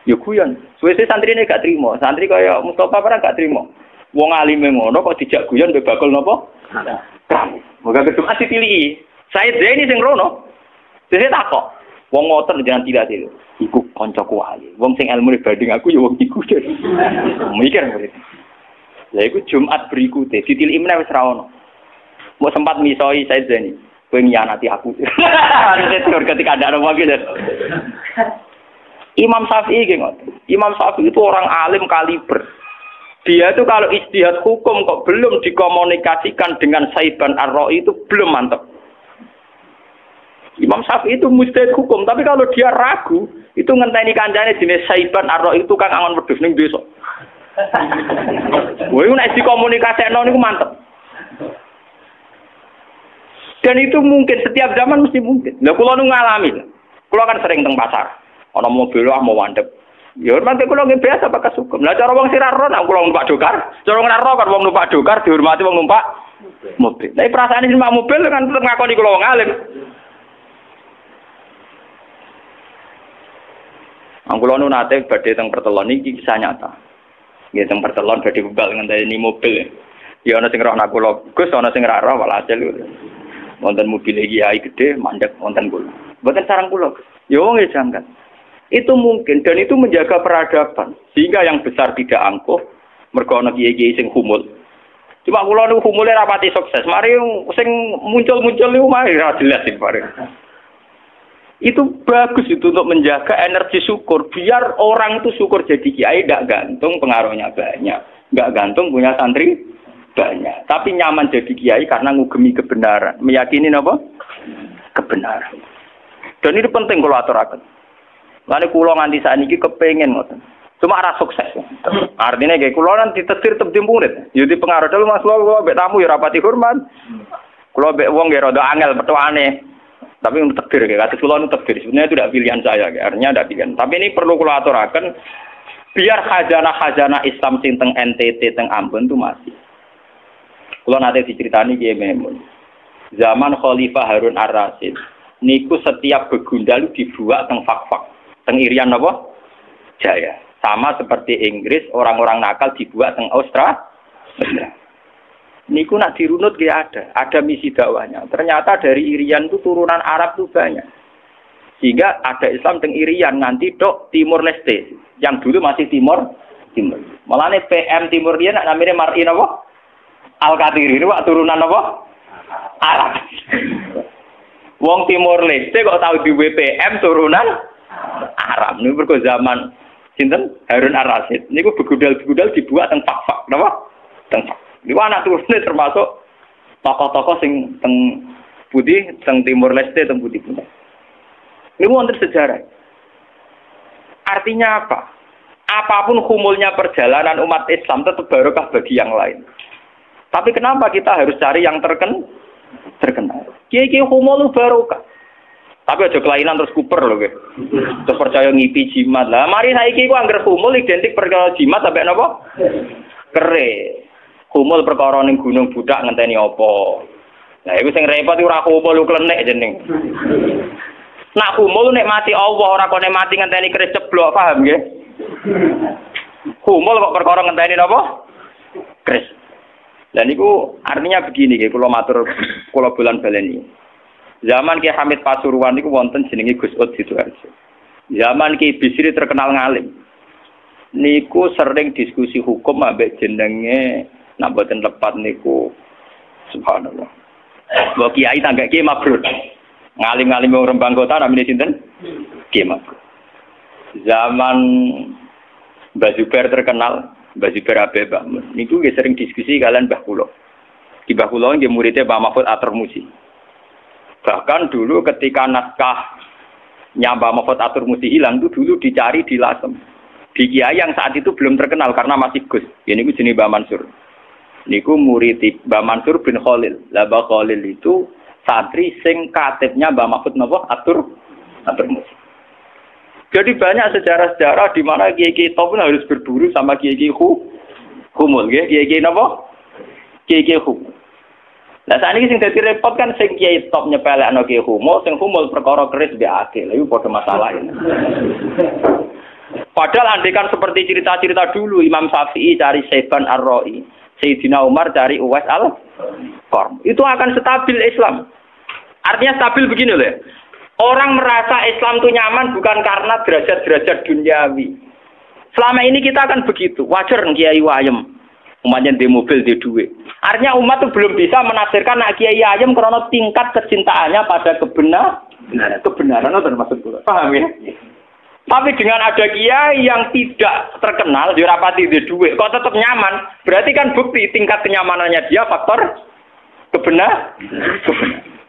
Ya guyon. Suwe-suwe santrine gak trimo. Santri kaya Mustofa ora gak trimo. Wong alime ngono kok dijak guyon mbek bakul napa? Kerabu. Moga Jumat ditiliki. Sayyid Zaini sing rono. Dene takok. Wong ngoten jangan tidak itu. Iku kancaku wali. Wong sing ilmune banding aku ya wong iku. Mikir murid. Lah iku Jumat berikutnya ditiliki meneh wis ra ono. Mau sempat misoi Sayyid Zaini. Kowe nyianati aku. Ketika ada orang gitu. Imam Syafi'i ngoten. Imam Syafi'i itu orang alim kaliber. Dia itu kalau ijtihad hukum kok belum dikomunikasikan dengan Saiban Ar-Ra'i itu belum mantap. Imam Syafi'i itu mujtahid hukum, tapi kalau dia ragu, itu ngenteni kancane jenis Saiban Ar-Ra'i itu kan angon wedhus ning desa. Woi nek dikomunikasekno niku mantep. Dan itu mungkin setiap zaman mesti mungkin. Lah kula nu ngalami. Kula kan sering teng pasar. Ana mobil mau mandeg. Ya mangke kula nggih biasa pakai sukum. Lah cara wong sing ra ro nek kula numpak dokar, cara ora ro kan wong numpak dokar dihormati wong numpak mobil. Lah perasaane sing numpak mobil kan tetep ngakoni kula wong alim. Kula nu nate badhe teng pertelon iki kisah nyata. Nggih teng pertelon badhe bebal ngenteni mobil. Ya ana sing roh nak kula, Gus ana sing ra roh walhasil. Wonten mobil kiai gede mandek wonten kula. Mboten sareng kula. Ya wong e jangkat. Itu mungkin dan itu menjaga peradaban sehingga yang besar tidak angkuh mergo ana kiai-kiai sing humul. Cuma kula niku humule rapati sukses. Mari sing muncul-muncul niku mari ra jelas sing bareng. Itu bagus itu untuk menjaga energi syukur biar orang itu syukur jadi kiai tidak gantung pengaruhnya banyak, nggak gantung punya santri banyak, tapi nyaman jadi kiai karena ngugemi kebenaran, meyakini apa? Kebenaran. Dan itu penting kalau aturaken. Lalu kula nganti sakniki kepengin ngoten. Cuma arah sukses. Artinya kayak kula nanti ditetir tep murid. Yo di pengaruh dulu Mas kula mbek tamu ya rapati hormat. Kula mbek wong ya rada angel petuane. Tapi untuk takdir, kata kula itu takdir. Sebenarnya itu tidak pilihan saya, artinya tidak pilihan. Tapi ini perlu kula aturaken biar khazanah-khazanah Islam sing teng NTT teng Ambon itu masih. Kula nate diceritani Kiai Maimun. Zaman Khalifah Harun Ar-Rasyid, niku setiap begundal dibuat teng fak-fak, teng Irian napa? Jaya. Sama seperti Inggris, orang-orang nakal dibuat teng Australia. Niku nak dirunut dia ada misi dakwahnya. Ternyata dari Irian itu turunan Arab itu banyak. Sehingga ada Islam teng Irian nanti dok Timur Leste, yang dulu masih Timur. Malahnya PM Timur dia nak namanya Mar'in apa? Al-Qatiri itu turunan apa? Arab. Wong Timur Leste kok tahu di WPM turunan Arab. Ini berko zaman sinten Harun Ar-Rasyid. Niku begudal-begudal dibuat teng fak-fak, napa? Teng fak. Niku anak turune termasuk tokoh-tokoh sing teng Budi, teng Timur Leste, teng Budi Punah. Niku wonten sejarah. Artinya apa? Apapun humulnya perjalanan umat Islam tetap barokah bagi yang lain. Tapi kenapa kita harus cari yang terkenal? Kiai-kiai humul barokah. Tapi aja kelainan terus kuper lho, nggih. Terus percaya ngipi jimat. Lah mari saiki ku angger humul identik perkara jimat sampai napa? Kere. Humul perkara ning gunung budak ngenteni apa. Nah iku sing repot iku ora humul klenek jeneng. Nak humul nek mati Allah ora kok nek mati ngenteni keris ceblok, paham nggih? Humul kok perkara ngenteni napa? Keris. Lah niku artinya begini nggih, kula matur kula bulan baleni. Zaman Ki Hamid Pasuruan niku wonten jenenge Gus Ud Sidoarjo. Zaman Ki Bisri terkenal ngalim. Niku sering diskusi hukum ambek jenenge nak boten lepat niku subhanallah. Mbok kiai tangga Kiai Mabrur. Ngalim-ngalim wong Rembang Kota namine sinten? Kiai Mabrur. Zaman Mbah Zubair terkenal, Mbah Zubair Abeba. Niku nggih sering diskusi kalian Mbah kula. Di Mbah kula nggih muridé Pak Mahfud Atur-Musi. Bahkan dulu ketika naskah Mbah Mahfud Atur-Musi hilang itu dulu dicari di Lasem. Di kiai yang saat itu belum terkenal karena masih Gus. Ya niku jenenge Mbah Mansur. Niku murid Mbah Mansur bin Khalil. Lah Mbah Khalil itu santri sing katibnya Mbah Mahfud napa? Atur musik. Jadi banyak sejarah-sejarah di mana kiai-kiai top harus berburu sama kiai-kiai humul, nggih. Kiai-kiai napa? Kiai-kiai humul. Lah sakniki sing dadi repot kan sing kiai top nyepelekno kiai humul, sing humul perkara keris mbek akeh. Lha iku padha masalah ini. Padahal andekan seperti cerita-cerita dulu Imam Syafi'i cari Saiban Ar-Ra'i, Sayyidina Umar cari Uwais Al-Qarn. Itu akan stabil Islam. Artinya stabil begini loh. Orang merasa Islam itu nyaman bukan karena derajat-derajat duniawi. Selama ini kita akan begitu. Wajar kiai wayem. Umatnya di mobil, di duit. Artinya umat itu belum bisa menafsirkan nak kiai ayam karena tingkat kecintaannya pada kebenaran itu termasuk pula. Paham ya? Tapi dengan ada kiai yang tidak terkenal, dia rapati di duit, kok tetap nyaman, berarti kan bukti tingkat kenyamanannya dia faktor kebenaran.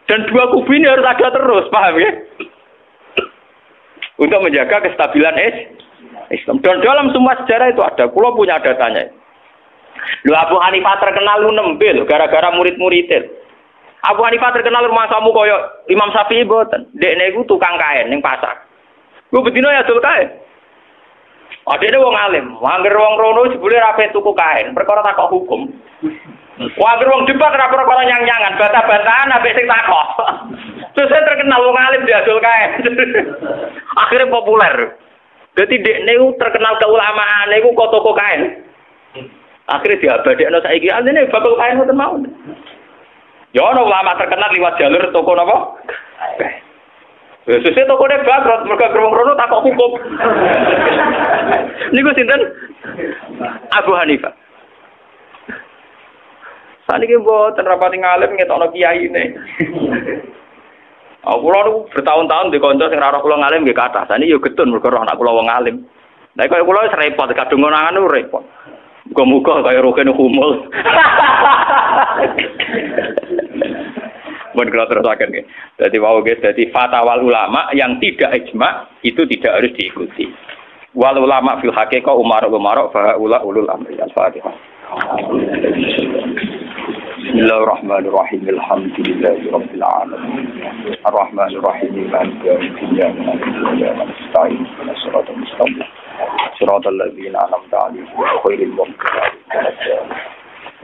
Dan dua kubu ini harus ada terus, paham ya? Untuk menjaga kestabilan Islam. Dan dalam semua sejarah itu ada, kalau punya datanya. Lu Abu Hanifah terkenal lu nembe gara-gara murid-muridnya. Abu Hanifah terkenal rumah samu koyo Imam Syafi'i boten. Dekne iku tukang kain ning pasar. Ku bedino ya dol kain. Adene wong alim, angger wong rono jebule ra pe tuku kain, perkara takok hukum. Angger wong debat ra perkara nyang-nyangan, bantah-bantahan ambek sing takok. Terus saya terkenal wong alim diadol kain. Akhirnya populer. Dadi dekne iku terkenal keulamaan iku kok toko kain. Akhirnya diabadekno saiki asline bakal kain mboten mau. Ya ana ulama terkenal liwat jalur toko napa? Sesuk tokone bangkrut mergo wong rono takok hukum. Niku sinten? Abu Hanifah. Saniki mboten rapati ngalim ngetokno kiyaine. Aku kula bertahun-tahun di kanca sing ora kula ngalim nggih kathah. Saniki yo getun mergo anak kula wong alim. Lah kaya kula wis repot kadung ngonangan repot. Muga-muga kaya roken humul. Mun kula terusaken nggih. Dadi wau nggih dadi fatwa ulama yang tidak ijma itu tidak harus diikuti. Wal ulama fil haqiqah umar fa ulul amri al-Fatihah. Bismillahirrahmanirrahim. Alhamdulillahirabbil alamin. Arrahmanirrahim. Maliki yaumiddin. Nasta'in ihdinas siratal mustaqim. Siratal ladzina an'amta 'alaihim ghairil maghdubi 'alaihim.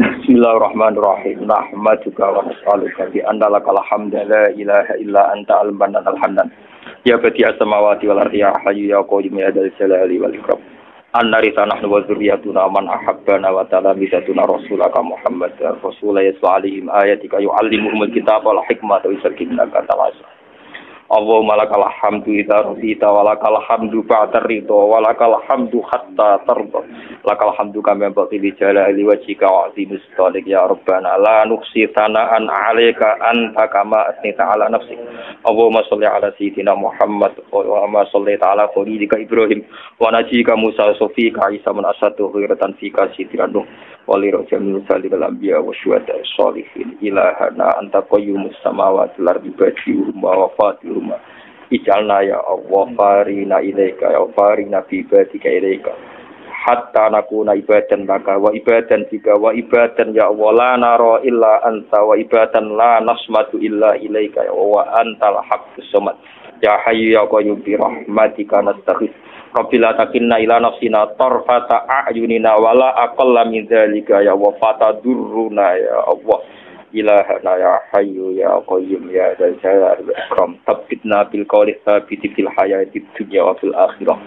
Bismillahirrahmanirrahim. Nahmaduka wa nas'aluka bi anna lakal hamdu la ilaha illa anta al-mannan al-hannan. Ya badi'as samawati wal ardi ya hayyu ya qayyum ya dzal jalali wal ikram. Annarisa nahnu wa dzurriyyatuna man ahabbana wa talamisatuna rasulaka Muhammad rasulullah sallallahu ayatika yu'allimuhumul kitaba wal hikmata wa yuzakkihim ta'ala. Allahumma lakal hamdu idza radita wa lakal hamdu ba'da ridha wa lakal hamdu hatta tarda. Lakal hamdu kama yanbaghi li jalali wajhika wa 'azimi sultanik ya rabbana la nuqsi thana'an 'alaika anta kama asnita 'ala nafsik. Allahumma shalli 'ala sayyidina Muhammad wa ma shallaita 'ala khalilika Ibrahim wa najika Musa sofika Isa man asatu khiratan fika sidran nuh wa li rajamil salikal anbiya wa syuhada sholihin ilahana anta qayyumus samawati wal ardi wa fatihum Ij'alna ya Allah farina ilaika ya farina bi ibadika ilaika hatta nakuna ibadan laka wa ibadan bika wa ibadan ya Allah la nara illa anta wa ibadan la nasmatu illa ilaika ya wa antal haqqus samad ya hayyu ya qayyum bi rahmatika nastaghith Rabbila takinna ila nafsina tarfata a'yunina wala aqalla min dzalika ya wa fatadurruna ya Allah ilahana ya hayyu ya qayyum ya dzal jalali wal ikram tabbitna bil qawli thabit fil hayati dunya wa fil akhirah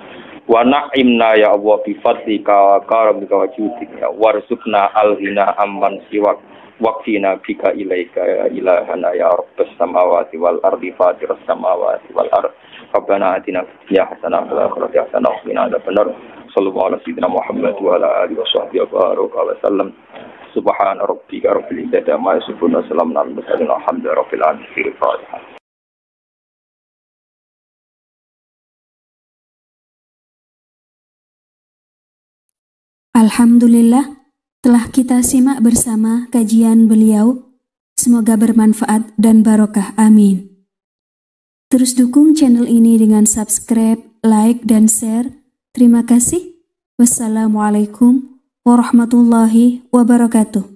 wa na'imna ya Allah bi fadlika wa karamika wa judika warzuqna al-ghina amman siwak waqtina bika ilaika ya ilahana ya rabbas samawati wal ardi fatiras samawati wal ardi Rabbana atina fid dunya hasanah wa fil akhirati hasanah wa qina adzabannar. Sallallahu alaihi Muhammad wa ala alihi wa sahbihi wa sallam. Subhana rabbika rabbil izzati amma yasifun wa salamun alal mursalin walhamdulillahi rabbil alamin. Fatihah. Alhamdulillah, telah kita simak bersama kajian beliau. Semoga bermanfaat dan barokah. Amin. Terus dukung channel ini dengan subscribe, like, dan share. Terima kasih. Wassalamualaikum warahmatullahi wabarakatuh.